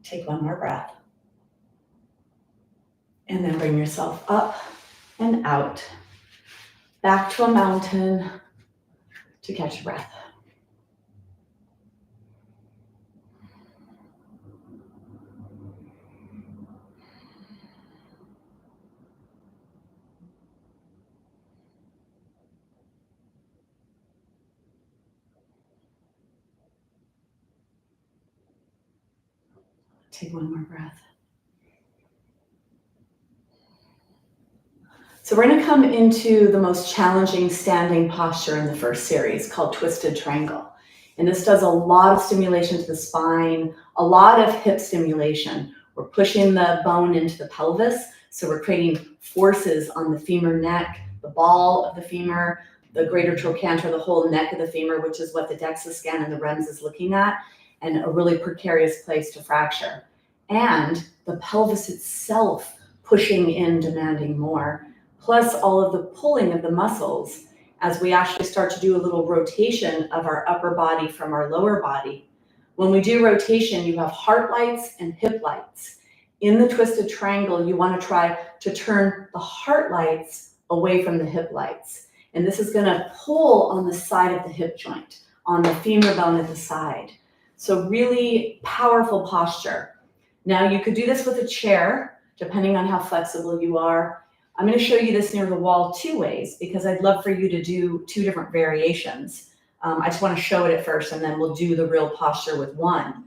Take one more breath. And then bring yourself up and out. Back to a mountain to catch your breath. Take one more breath. So we're going to come into the most challenging standing posture in the first series called Twisted Triangle. And this does a lot of stimulation to the spine, a lot of hip stimulation. We're pushing the bone into the pelvis. So we're creating forces on the femur neck, the ball of the femur, the greater trochanter, the whole neck of the femur, which is what the DEXA scan and the REMS is looking at, and a really precarious place to fracture. And the pelvis itself pushing in, demanding more, plus all of the pulling of the muscles as we actually start to do a little rotation of our upper body from our lower body. When we do rotation, you have heart lights and hip lights. In the twisted triangle, you want to try to turn the heart lights away from the hip lights. And this is going to pull on the side of the hip joint, on the femur bone at the side. So really powerful posture. Now you could do this with a chair, depending on how flexible you are. I'm going to show you this near the wall two ways because I'd love for you to do two different variations. I just want to show it at first and then we'll do the real posture with one.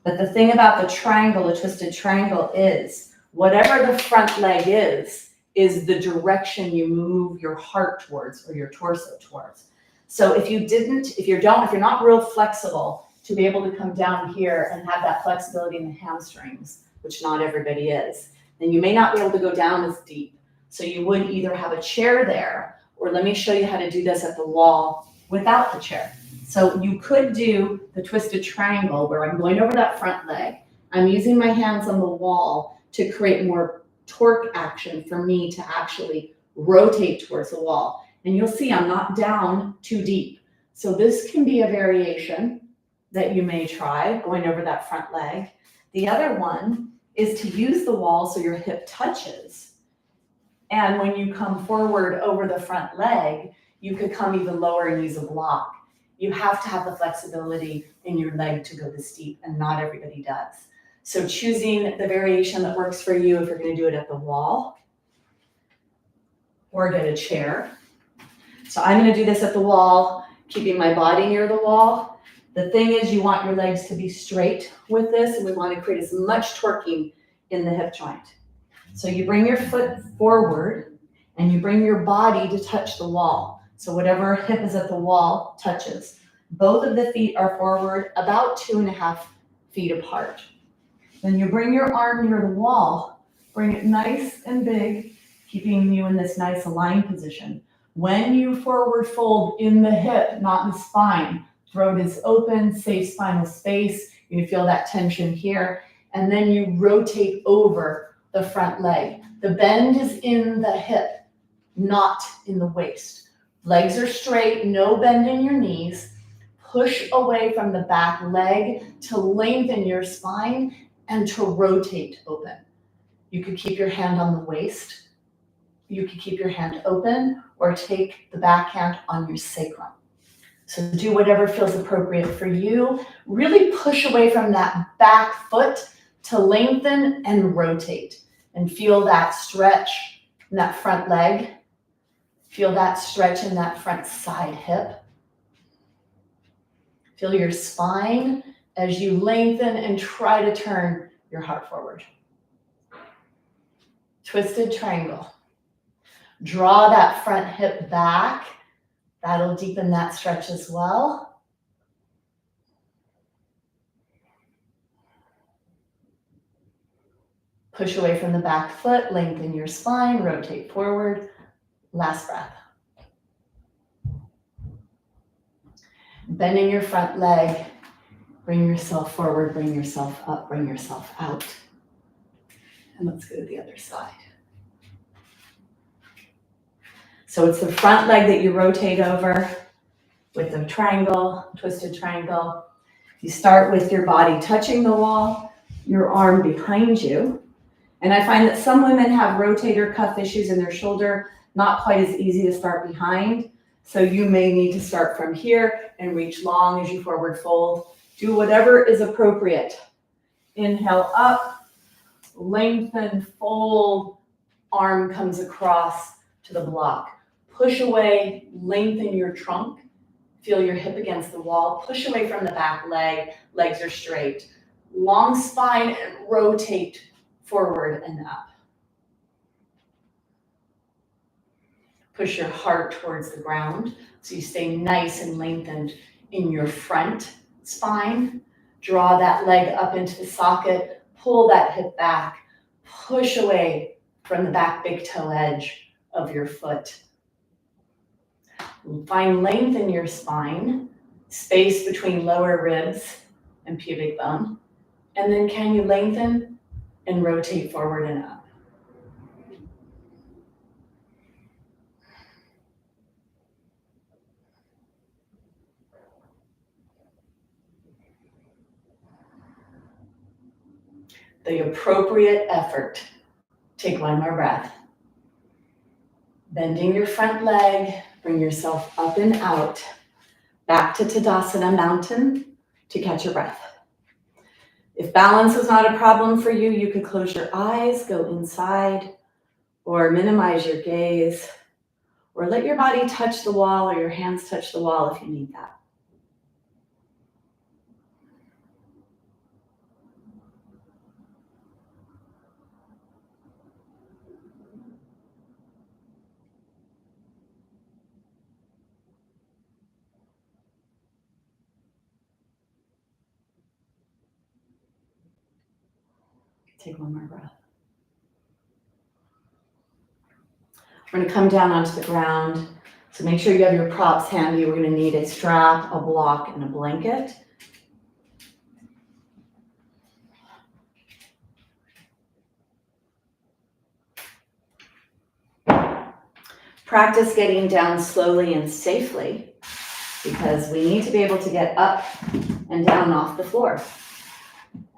But the thing about the triangle, the twisted triangle, is whatever the front leg is the direction you move your heart towards or your torso towards. So if you're not real flexible to be able to come down here and have that flexibility in the hamstrings, which not everybody is, then you may not be able to go down as deep. So you would either have a chair there, or let me show you how to do this at the wall without the chair. So you could do the twisted triangle where I'm going over that front leg. I'm using my hands on the wall to create more torque action for me to actually rotate towards the wall. And you'll see I'm not down too deep. So this can be a variation that you may try, going over that front leg. The other one is to use the wall so your hip touches And when you come forward over the front leg, you could come even lower and use a block. You have to have the flexibility in your leg to go this deep, and not everybody does. So choosing the variation that works for you, if you're going to do it at the wall or get a chair. So I'm going to do this at the wall, keeping my body near the wall. The thing is, you want your legs to be straight with this, and we want to create as much torquing in the hip joint. So you bring your foot forward and you bring your body to touch the wall. So whatever hip is at the wall touches. Both of the feet are forward about 2.5 feet apart. Then you bring your arm near the wall, bring it nice and big, keeping you in this nice aligned position. When you forward fold in the hip, not in the spine, throat is open, safe spinal space. You feel that tension here. And then you rotate over the front leg. The bend is in the hip, not in the waist. Legs are straight, no bend in your knees. Push away from the back leg to lengthen your spine and to rotate open. You could keep your hand on the waist. You could keep your hand open or take the back hand on your sacrum. So do whatever feels appropriate for you. Really push away from that back foot to lengthen and rotate. And feel that stretch in that front leg. Feel that stretch in that front side hip. Feel your spine as you lengthen and try to turn your heart forward. Twisted triangle. Draw that front hip back. That'll deepen that stretch as well. Push away from the back foot, lengthen your spine, rotate forward. Last breath. Bending your front leg, bring yourself forward, bring yourself up, bring yourself out. And let's go to the other side. So it's the front leg that you rotate over with the triangle, twisted triangle. You start with your body touching the wall, your arm behind you. And I find that some women have rotator cuff issues in their shoulder, not quite as easy to start behind. So you may need to start from here and reach long as you forward fold. Do whatever is appropriate. Inhale up, lengthen, fold, arm comes across to the block. Push away, lengthen your trunk. Feel your hip against the wall. Push away from the back leg, legs are straight. Long spine and rotate forward and up. Push your heart towards the ground so you stay nice and lengthened in your front spine. Draw that leg up into the socket, pull that hip back, push away from the back big toe edge of your foot. Find length in your spine, space between lower ribs and pubic bone. And then can you lengthen and rotate forward and up? The appropriate effort. Take one more breath. Bending your front leg, bring yourself up and out. Back to Tadasana Mountain to catch your breath. If balance is not a problem for you, you could close your eyes, go inside, or minimize your gaze, or let your body touch the wall or your hands touch the wall if you need that. Take one more breath. We're going to come down onto the ground. So make sure you have your props handy. We're going to need a strap, a block, and a blanket. Practice getting down slowly and safely because we need to be able to get up and down off the floor.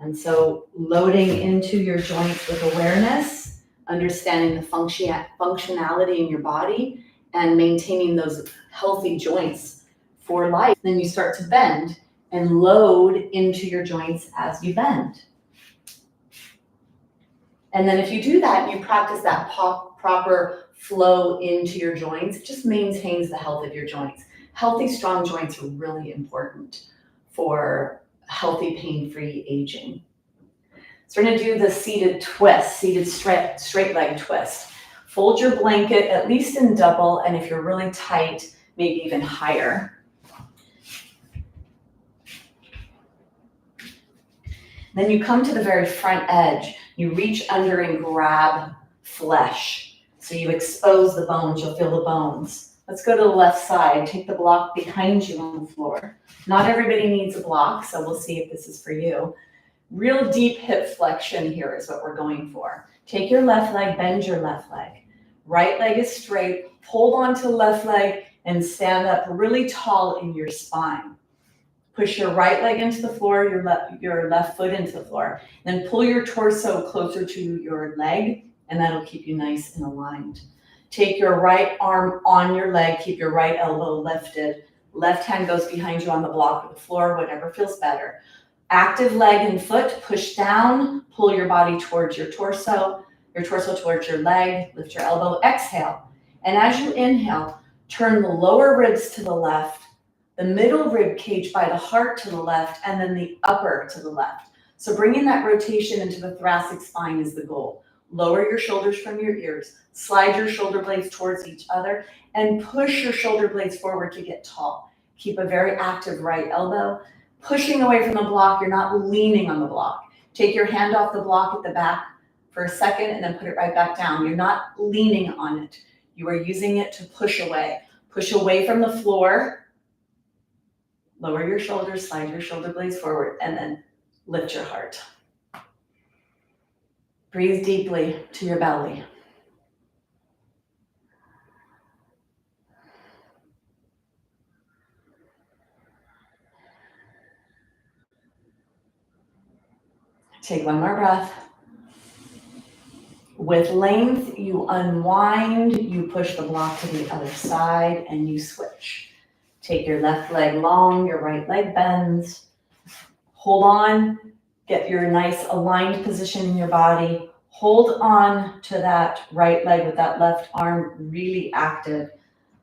And so loading into your joints with awareness understanding the functionality in your body and maintaining those healthy joints for life. Then you start to bend and load into your joints as you bend. And then if you do that, you practice that proper flow into your joints, it just maintains the health of your joints. Healthy, strong joints are really important for healthy, pain-free aging. So we're gonna do the seated twist, seated straight leg twist. Fold your blanket at least in double, and if you're really tight, maybe even higher. Then you come to the very front edge. You reach under and grab flesh. So you expose the bones, you'll feel the bones. Let's go to the left side. Take the block behind you on the floor. Not everybody needs a block, so we'll see if this is for you. Real deep hip flexion here is what we're going for. Take your left leg, bend your left leg. Right leg is straight, hold on to the left leg and stand up really tall in your spine. Push your right leg into the floor, your left foot into the floor. Then pull your torso closer to your leg, and that'll keep you nice and aligned. Take your right arm on your leg, keep your right elbow lifted. Left hand goes behind you on the block or the floor, whatever feels better. Active leg and foot, push down, pull your body towards your torso towards your leg, lift your elbow, exhale. And as you inhale, turn the lower ribs to the left, the middle rib cage by the heart to the left, and then the upper to the left. So bringing that rotation into the thoracic spine is the goal. Lower your shoulders from your ears, slide your shoulder blades towards each other, and push your shoulder blades forward to get tall. Keep a very active right elbow. Pushing away from the block, you're not leaning on the block. Take your hand off the block at the back for a second and then put it right back down. You're not leaning on it. You are using it to push away. Push away from the floor. Lower your shoulders, slide your shoulder blades forward, and then lift your heart. Breathe deeply to your belly. Take one more breath. With length, you unwind, you push the block to the other side, and you switch. Take your left leg long, your right leg bends. Hold on, get your nice aligned position in your body. Hold on to that right leg with that left arm really active.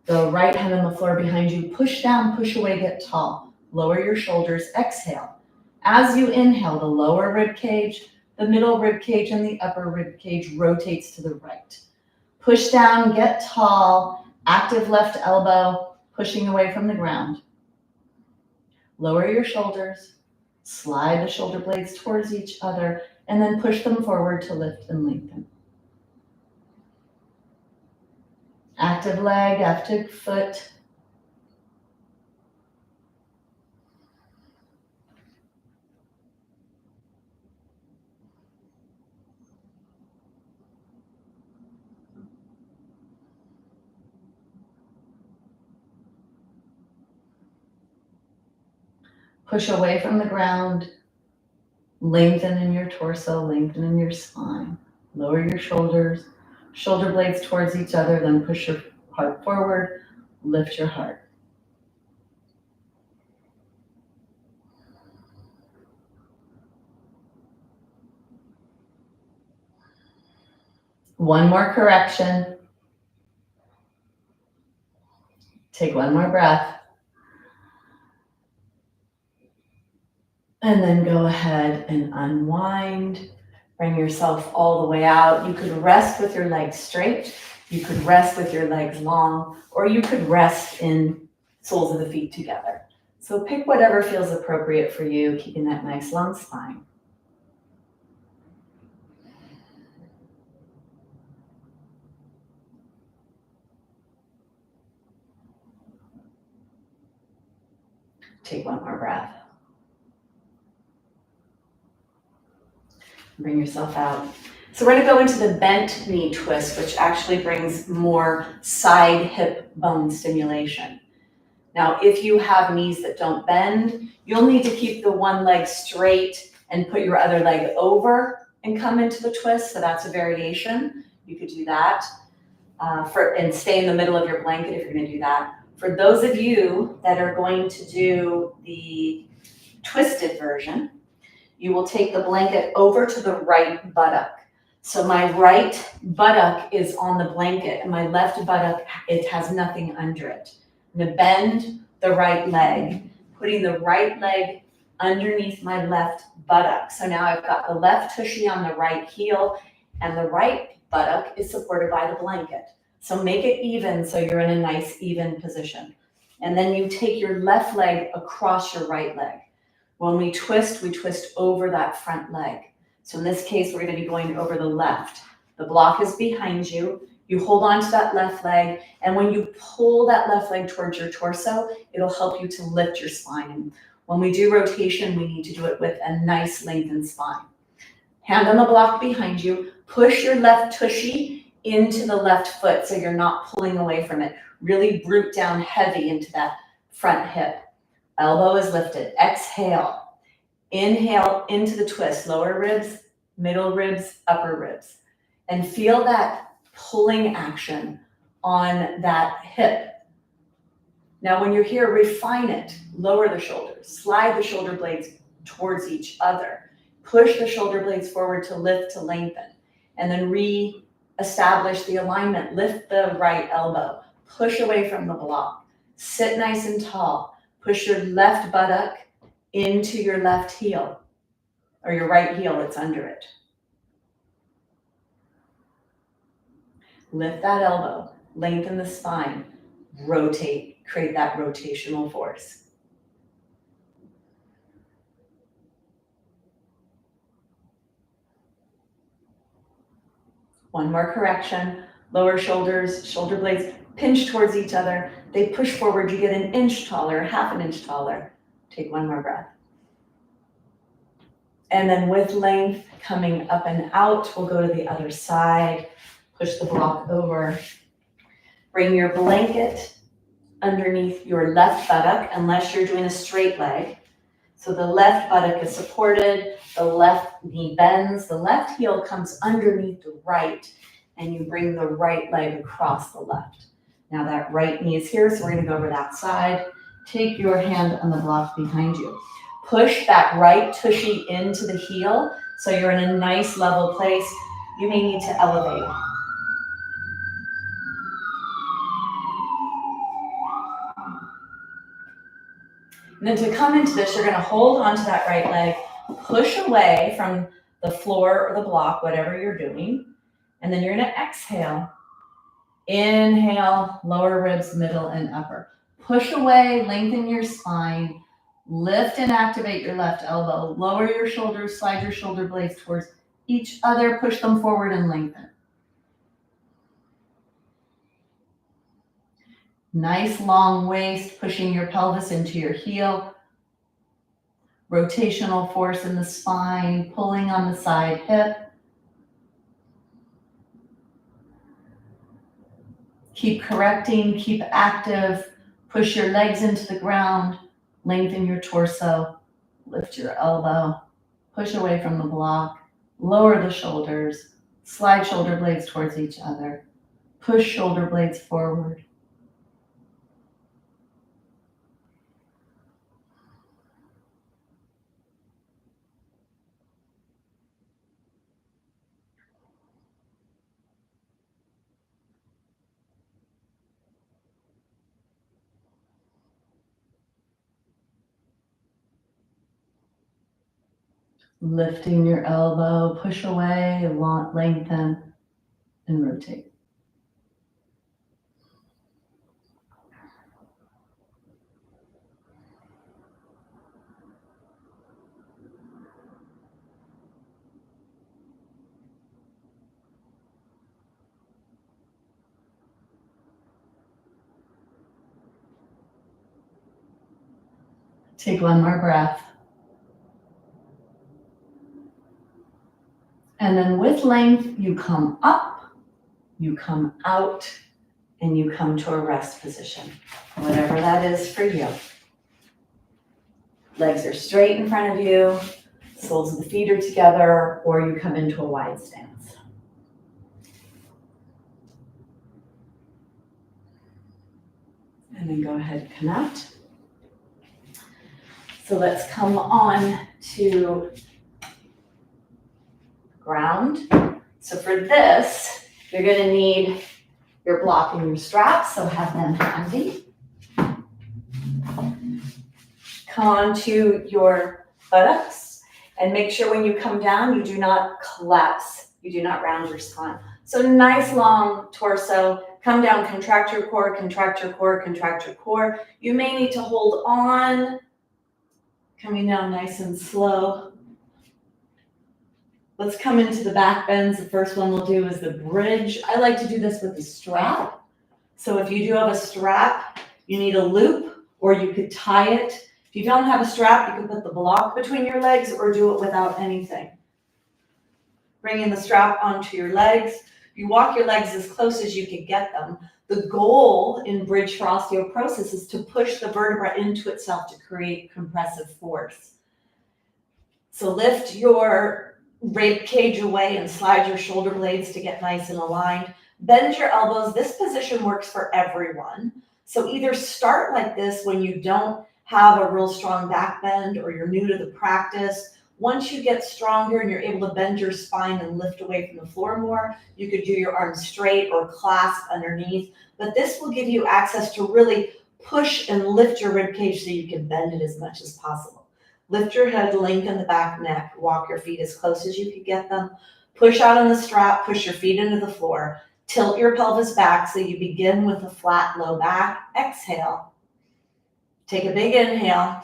The right hand on the floor behind you. Push down, push away, get tall. Lower your shoulders, exhale. As you inhale, the lower rib cage, the middle rib cage, and the upper rib cage rotates to the right. Push down, get tall, active left elbow, pushing away from the ground. Lower your shoulders, slide the shoulder blades towards each other, and then push them forward to lift and lengthen. Active leg, active foot. Push away from the ground, lengthen in your torso, lengthen in your spine. Lower your shoulders, shoulder blades towards each other, then push your heart forward, lift your heart. One more correction. Take one more breath. And then go ahead and unwind. Bring yourself all the way out. You could rest with your legs straight. You could rest with your legs long, or you could rest in soles of the feet together. So pick whatever feels appropriate for you, keeping that nice long spine. Take one more breath. Bring yourself out. So we're going to go into the bent knee twist, which actually brings more side hip bone stimulation. Now, if you have knees that don't bend, you'll need to keep the one leg straight and put your other leg over and come into the twist. So that's a variation. You could do that and stay in the middle of your blanket if you're gonna do that. For those of you that are going to do the twisted version, you will take the blanket over to the right buttock. So my right buttock is on the blanket and my left buttock, it has nothing under it. I'm gonna bend the right leg, putting the right leg underneath my left buttock. So now I've got the left tushy on the right heel and the right buttock is supported by the blanket. So make it even so you're in a nice even position. And then you take your left leg across your right leg. When we twist over that front leg. So in this case, we're gonna be going over the left. The block is behind you. You hold on to that left leg, and when you pull that left leg towards your torso, it'll help you to lift your spine. And when we do rotation, we need to do it with a nice lengthened spine. Hand on the block behind you, push your left tushy into the left foot so you're not pulling away from it. Really root down heavy into that front hip. Elbow is lifted. Exhale. Inhale into the twist. Lower ribs, middle ribs, upper ribs. And feel that pulling action on that hip. Now when you're here, refine it. Lower the shoulders. Slide the shoulder blades towards each other. Push the shoulder blades forward to lift, to lengthen. And then re-establish the alignment. Lift the right elbow. Push away from the block. Sit nice and tall. Push your left buttock into your left heel, or your right heel that's under it. Lift that elbow, lengthen the spine, rotate, create that rotational force. One more correction, lower shoulders, shoulder blades pinch towards each other. They push forward, you get an inch taller, half an inch taller. Take one more breath. And then with length coming up and out, we'll go to the other side. Push the block over. Bring your blanket underneath your left buttock, unless you're doing a straight leg. So the left buttock is supported, the left knee bends, the left heel comes underneath the right, and you bring the right leg across the left. Now that right knee is here, so we're gonna go over that side. Take your hand on the block behind you. Push that right tushy into the heel so you're in a nice level place. You may need to elevate. And then to come into this, you're gonna hold onto that right leg, push away from the floor or the block, whatever you're doing. And then you're gonna exhale. Inhale, lower ribs, middle and upper. Push away, lengthen your spine, lift and activate your left elbow, lower your shoulders, slide your shoulder blades towards each other, push them forward and lengthen. Nice long waist, pushing your pelvis into your heel. Rotational force in the spine, pulling on the side hip. Keep correcting, keep active, push your legs into the ground, lengthen your torso, lift your elbow, push away from the block, lower the shoulders, slide shoulder blades towards each other, push shoulder blades forward. Lifting your elbow, push away, lengthen, and rotate. Take one more breath. And then with length, you come up, you come out, and you come to a rest position, whatever that is for you. Legs are straight in front of you, soles of the feet are together, or you come into a wide stance. And then go ahead and connect. So let's come on to ground. So for this, you're gonna need your block and your straps, so have them handy. Come on to your buttocks and make sure when you come down, you do not collapse. You do not round your spine. So nice long torso, come down, contract your core, contract your core, contract your core. You may need to hold on, coming down nice and slow. Let's come into the back bends. The first one we'll do is the bridge. I like to do this with a strap. So if you do have a strap, you need a loop, or you could tie it. If you don't have a strap, you can put the block between your legs or do it without anything. Bringing the strap onto your legs. You walk your legs as close as you can get them. The goal in bridge for osteoporosis is to push the vertebra into itself to create compressive force. So lift your rib cage away and slide your shoulder blades to get nice and aligned. Bend your elbows. This position works for everyone. So either start like this when you don't have a real strong back bend or you're new to the practice. Once you get stronger and you're able to bend your spine and lift away from the floor more, you could do your arms straight or clasp underneath. But this will give you access to really push and lift your rib cage so you can bend it as much as possible. Lift your head, lengthen the back neck, walk your feet as close as you can get them. Push out on the strap, push your feet into the floor. Tilt your pelvis back so you begin with a flat low back. Exhale. Take a big inhale.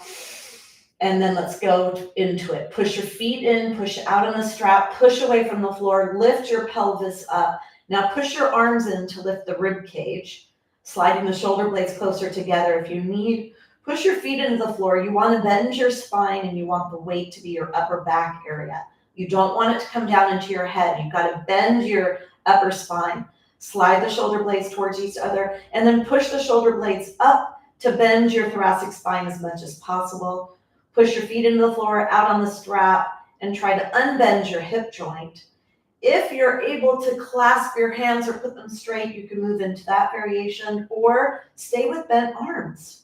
And then let's go into it. Push your feet in, push out on the strap, push away from the floor, lift your pelvis up. Now push your arms in to lift the rib cage, sliding the shoulder blades closer together if you need. Push your feet into the floor. You want to bend your spine and you want the weight to be your upper back area. You don't want it to come down into your head. You've got to bend your upper spine. Slide the shoulder blades towards each other and then push the shoulder blades up to bend your thoracic spine as much as possible. Push your feet into the floor, out on the strap, and try to unbend your hip joint. If you're able to clasp your hands or put them straight, you can move into that variation or stay with bent arms.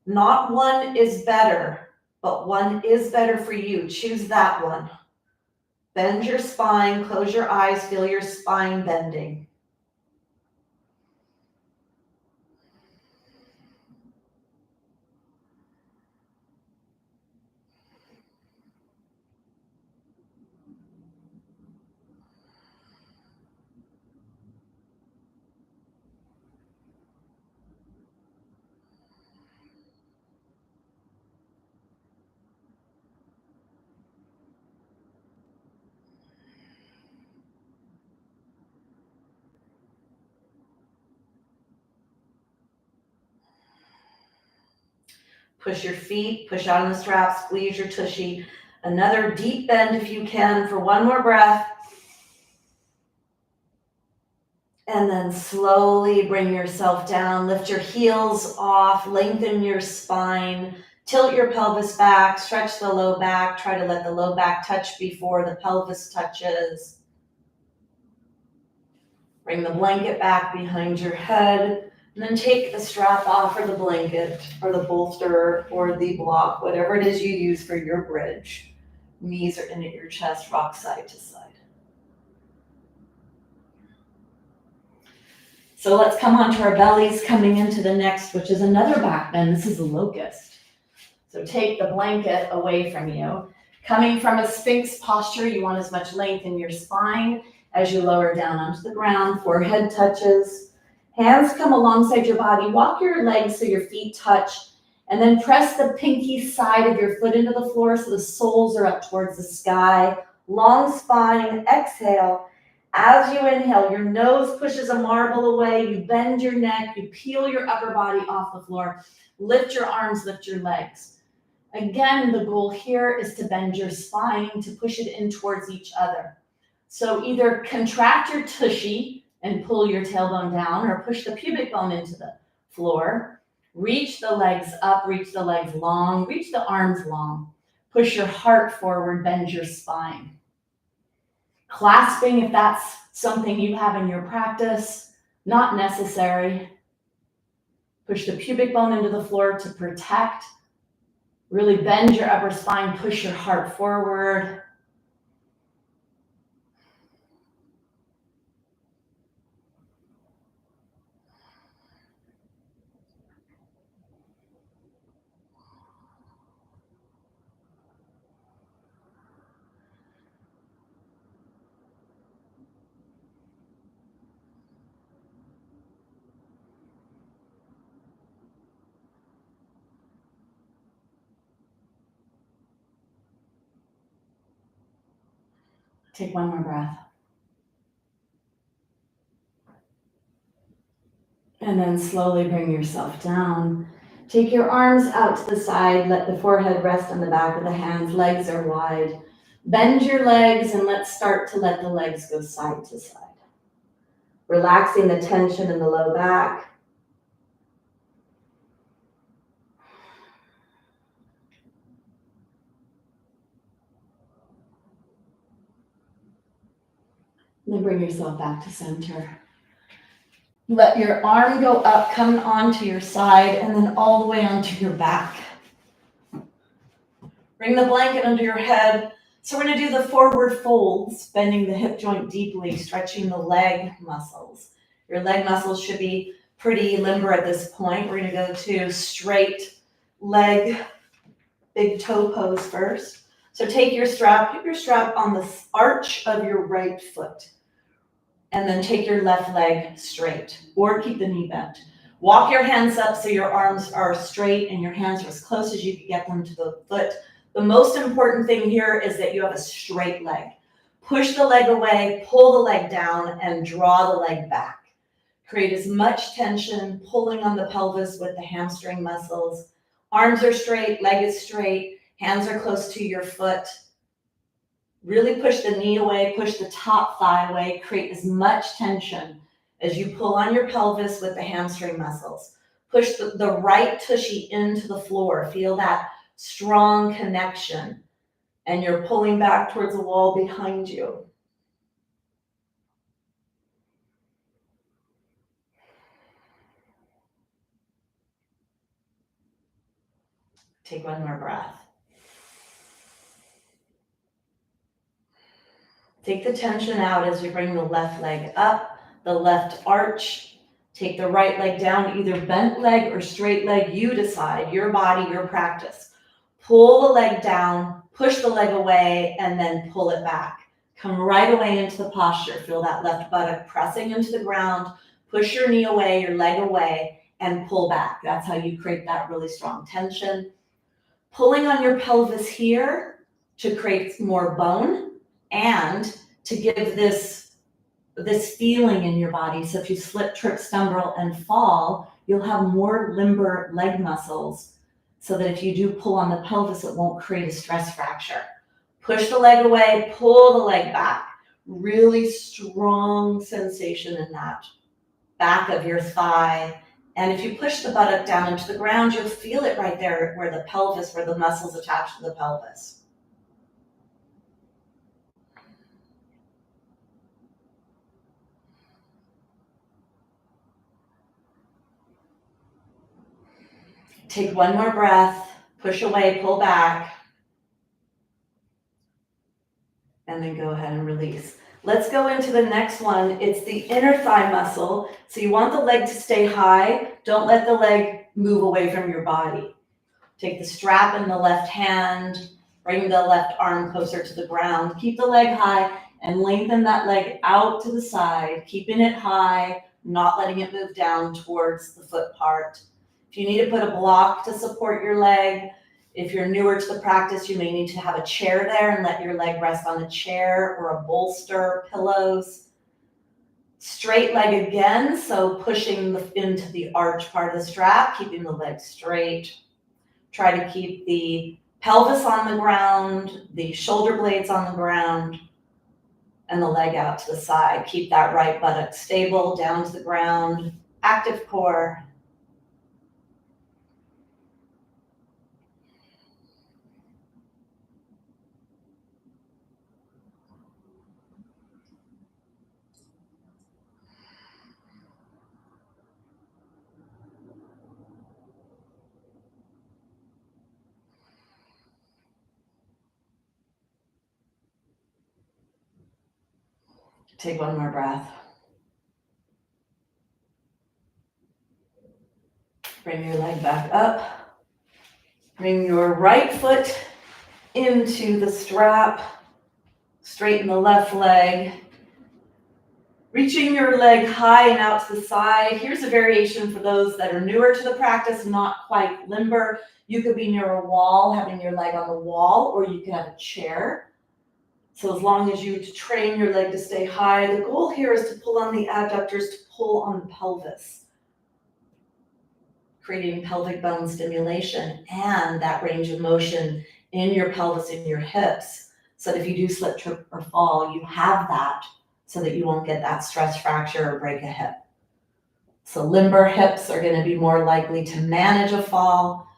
Not one is better, but one is better for you. Choose that one. Bend your spine, close your eyes, feel your spine bending. Push your feet, push out on the strap, squeeze your tushy. Another deep bend if you can for one more breath. And then slowly bring yourself down, lift your heels off, lengthen your spine, tilt your pelvis back, stretch the low back, try to let the low back touch before the pelvis touches. Bring the blanket back behind your head. And then take the strap off or the blanket or the bolster or the block, whatever it is you use for your bridge. Knees are in at your chest, rock side to side. So let's come onto our bellies, coming into the next, which is another back bend. This is a locust. So take the blanket away from you. Coming from a sphinx posture, you want as much length in your spine as you lower down onto the ground, forehead touches. Hands come alongside your body. Walk your legs so your feet touch, and then press the pinky side of your foot into the floor so the soles are up towards the sky. Long spine, exhale. As you inhale, your nose pushes a marble away. You bend your neck. You peel your upper body off the floor. Lift your arms, lift your legs. Again, the goal here is to bend your spine, to push it in towards each other. So either contract your tushy and pull your tailbone down, or push the pubic bone into the floor. Reach the legs up, reach the legs long, reach the arms long. Push your heart forward, bend your spine. Clasping, if that's something you have in your practice, not necessary. Push the pubic bone into the floor to protect. Really bend your upper spine, push your heart forward. Take one more breath. And then slowly bring yourself down. Take your arms out to the side. Let the forehead rest on the back of the hands. Legs are wide. Bend your legs and let's start to let the legs go side to side. Relaxing the tension in the low back. And then bring yourself back to center. Let your arm go up, coming onto your side, and then all the way onto your back. Bring the blanket under your head. So we're going to do the forward folds, bending the hip joint deeply, stretching the leg muscles. Your leg muscles should be pretty limber at this point. We're going to go to straight leg, big toe pose first. So take your strap, put your strap on the arch of your right foot. And then take your left leg straight, or keep the knee bent. Walk your hands up so your arms are straight and your hands are as close as you can get them to the foot. The most important thing here is that you have a straight leg. Push the leg away, pull the leg down, and draw the leg back. Create as much tension, pulling on the pelvis with the hamstring muscles. Arms are straight, leg is straight, hands are close to your foot. Really push the knee away, push the top thigh away, create as much tension as you pull on your pelvis with the hamstring muscles. Push the right tushy into the floor. Feel that strong connection. And you're pulling back towards the wall behind you. Take one more breath. Take the tension out as you bring the left leg up, the left arch. Take the right leg down, either bent leg or straight leg. You decide, your body, your practice. Pull the leg down, push the leg away, and then pull it back. Come right away into the posture. Feel that left buttock pressing into the ground. Push your knee away, your leg away, and pull back. That's how you create that really strong tension. Pulling on your pelvis here to create more bone and to give this feeling in your body. So if you slip, trip, stumble, and fall, you'll have more limber leg muscles so that if you do pull on the pelvis, it won't create a stress fracture. Push the leg away, pull the leg back. Really strong sensation in that back of your thigh. And if you push the buttock down into the ground, you'll feel it right there where the pelvis, where the muscles attach to the pelvis. Take one more breath, push away, pull back, and then go ahead and release. Let's go into the next one. It's the inner thigh muscle. So you want the leg to stay high. Don't let the leg move away from your body. Take the strap in the left hand, bring the left arm closer to the ground. Keep the leg high and lengthen that leg out to the side, keeping it high, not letting it move down towards the foot part. If you need to put a block to support your leg, if you're newer to the practice, you may need to have a chair there and let your leg rest on a chair or a bolster, pillows. Straight leg again, so pushing into the arch part of the strap, keeping the leg straight. Try to keep the pelvis on the ground, the shoulder blades on the ground, and the leg out to the side. Keep that right buttock stable, down to the ground, active core. Take one more breath. Bring your leg back up. Bring your right foot into the strap. Straighten the left leg. Reaching your leg high and out to the side. Here's a variation for those that are newer to the practice, not quite limber. You could be near a wall, having your leg on the wall, or you could have a chair. So as long as you train your leg to stay high, the goal here is to pull on the adductors, to pull on the pelvis, creating pelvic bone stimulation and that range of motion in your pelvis, in your hips, so that if you do slip, trip, or fall, you have that so that you won't get that stress fracture or break a hip. So limber hips are going to be more likely to manage a fall.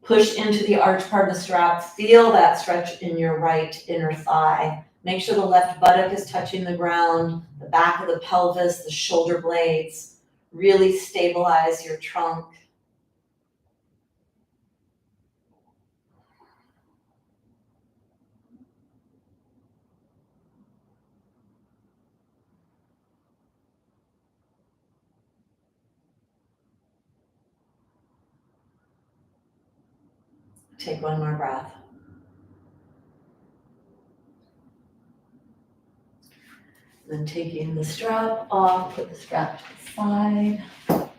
Push into the arch part of the strap. Feel that stretch in your right inner thigh. Make sure the left buttock is touching the ground, the back of the pelvis, the shoulder blades. Really stabilize your trunk. Take one more breath. Then taking the strap off, put the strap to the side.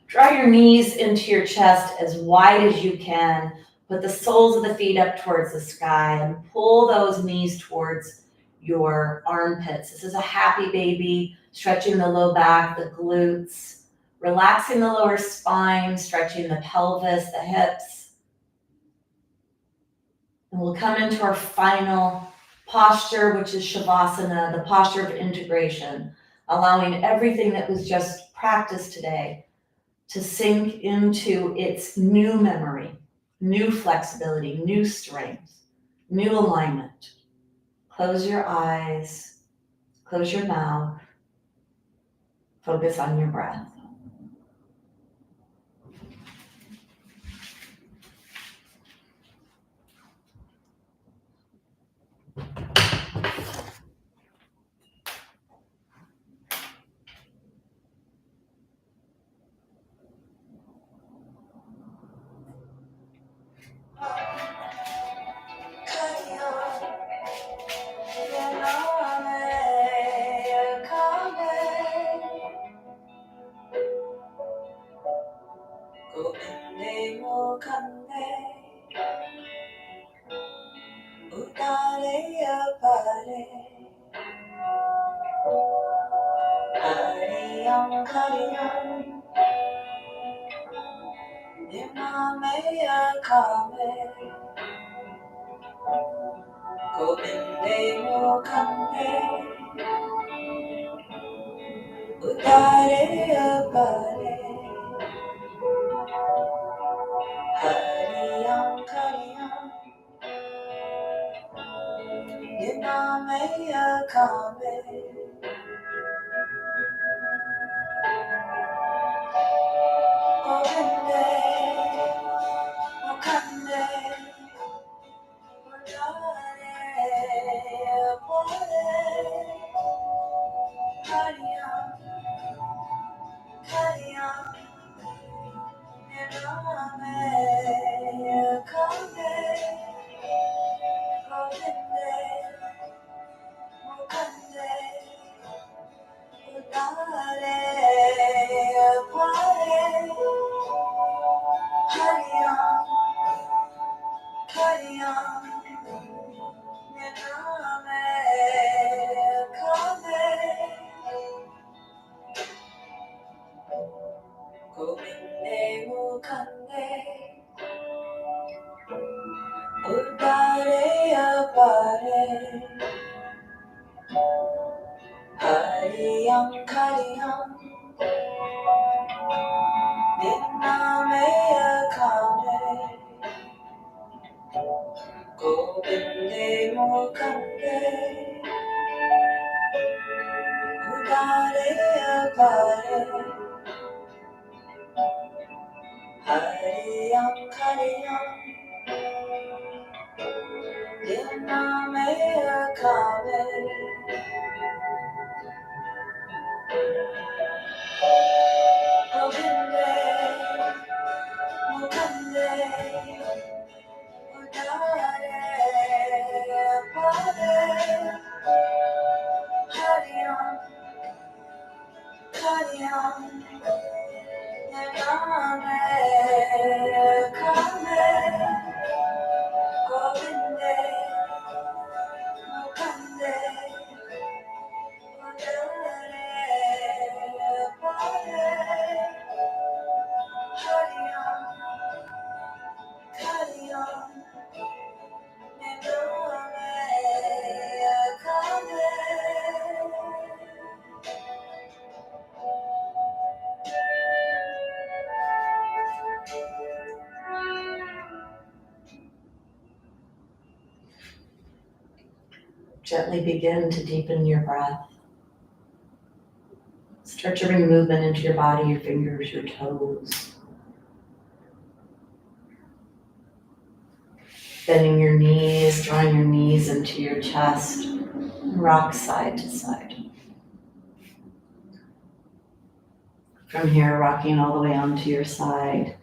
Draw your knees into your chest as wide as you can. Put the soles of the feet up towards the sky and pull those knees towards your armpits. This is a happy baby, stretching the low back, the glutes, relaxing the lower spine, stretching the pelvis, the hips. And we'll come into our final posture, which is Shavasana, the posture of integration, allowing everything that was just practiced today to sink into its new memory, new flexibility, new strength, new alignment. Close your eyes, close your mouth, focus on your breath. Gently begin to deepen your breath. Start to bring movement into your body, your fingers, your toes. Bending your knees, drawing your knees into your chest. Rock side to side. From here, rocking all the way onto your side,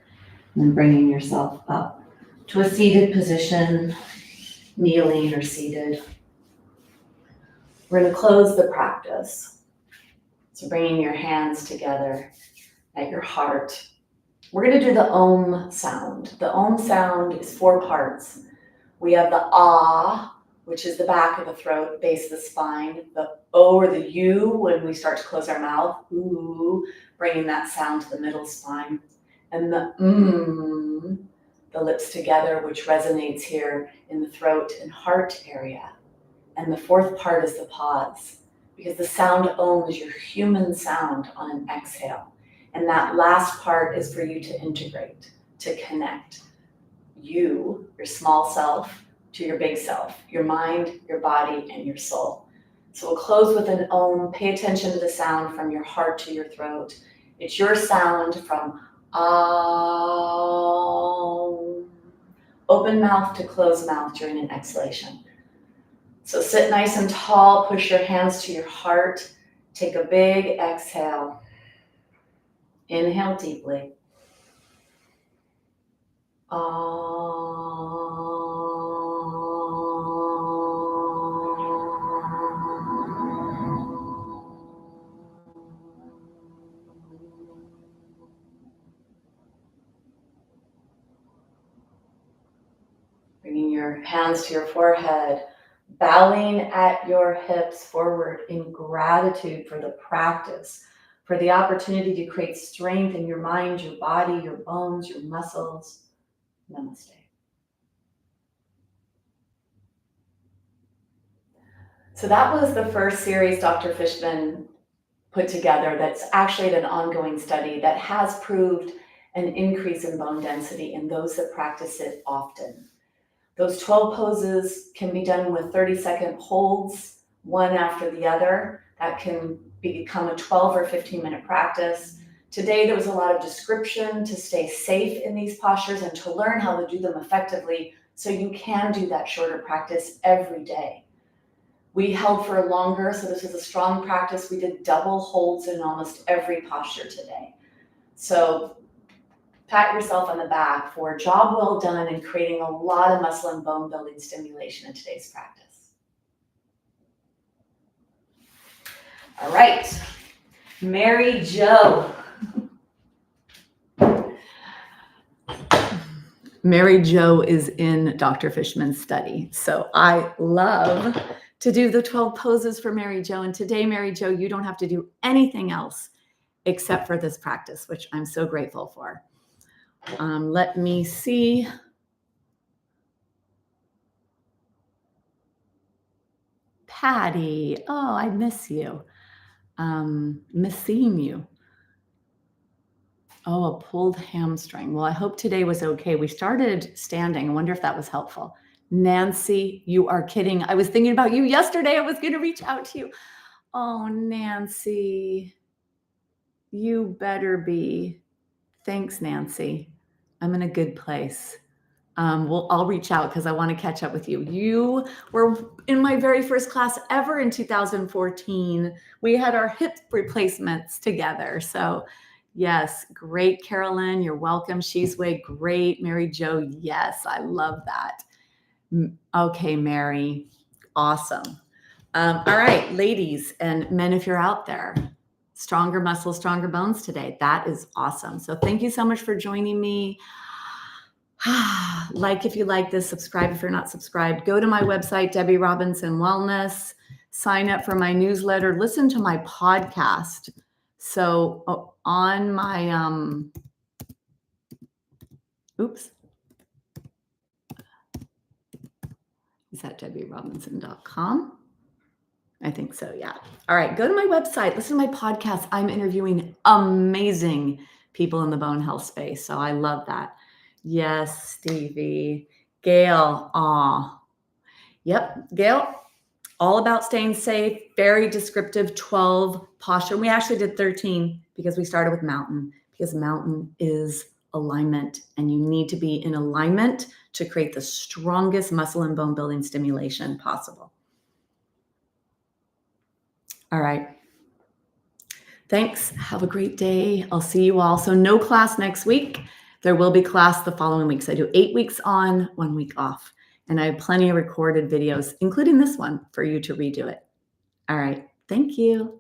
and then bringing yourself up to a seated position, kneeling or seated. We're going to close the practice. So bringing your hands together at your heart. We're going to do the Om sound. The Om sound is 4 parts. We have the Ah, which is the back of the throat, base of the spine. The O or the U when we start to close our mouth. Ooh, bringing that sound to the middle spine. And the the lips together, which resonates here in the throat and heart area. And the 4th part is the pause, because the sound Om is your human sound on an exhale. And that last part is for you to integrate, to connect you, your small self, to your big self, your mind, your body, and your soul. So we'll close with an Om. Pay attention to the sound from your heart to your throat. It's your sound from Om. Open mouth to close mouth during an exhalation. So sit nice and tall, push your hands to your heart. Take a big exhale. Inhale deeply. Bringing your hands to your forehead, bowing at your hips forward in gratitude for the practice, for the opportunity to create strength in your mind, your body, your bones, your muscles. Namaste. So that was the first series Dr. Fishman put together that's actually an ongoing study that has proved an increase in bone density in those that practice it often. Those 12 poses can be done with 30-second holds, one after the other. That can become a 12 or 15-minute practice. Today, there was a lot of description to stay safe in these postures and to learn how to do them effectively so you can do that shorter practice every day. We held for longer, so this is a strong practice. We did double holds in almost every posture today. So pat yourself on the back for a job well done in creating a lot of muscle and bone building stimulation in today's practice. All right, Mary Jo. Mary Jo is in Dr. Fishman's study. So I love to do the 12 poses for Mary Jo. And today, Mary Jo, you don't have to do anything else except for this practice, which I'm so grateful for. Let me see. Patty, oh, I miss you. Miss seeing you. Oh, a pulled hamstring. Well, I hope today was okay. We started standing. I wonder if that was helpful. Nancy, you are kidding. I was thinking about you yesterday. I was going to reach out to you. Oh, Nancy, you better be. Thanks, Nancy. I'm in a good place. I'll reach out because I want to catch up with you. You were in my very first class ever in 2014. We had our hip replacements together. So yes, great, Carolyn. You're welcome. She's way great. Mary Jo, yes, I love that. Okay, Mary, awesome. All right, ladies and men, if you're out there, stronger muscles, stronger bones today. That is awesome. So thank you so much for joining me. Like if you like this, subscribe if you're not subscribed. Go to my website, Debbie Robinson Wellness. Sign up for my newsletter. Listen to my podcast. So on my oops. Is that DebbieRobinson.com? I think so, yeah. All right, go to my website, listen to my podcast. I'm interviewing amazing people in the bone health space, so I love that. Yes, Stevie. Gail, aw. Yep, Gail, all about staying safe, very descriptive 12 posture. We actually did 13 because we started with mountain, because mountain is alignment, and you need to be in alignment to create the strongest muscle and bone building stimulation possible. All right. Thanks. Have a great day. I'll see you all. So no class next week. There will be class the following weeks. I do 8 weeks on, 1 week off. And I have plenty of recorded videos, including this one, for you to redo it. All right. Thank you.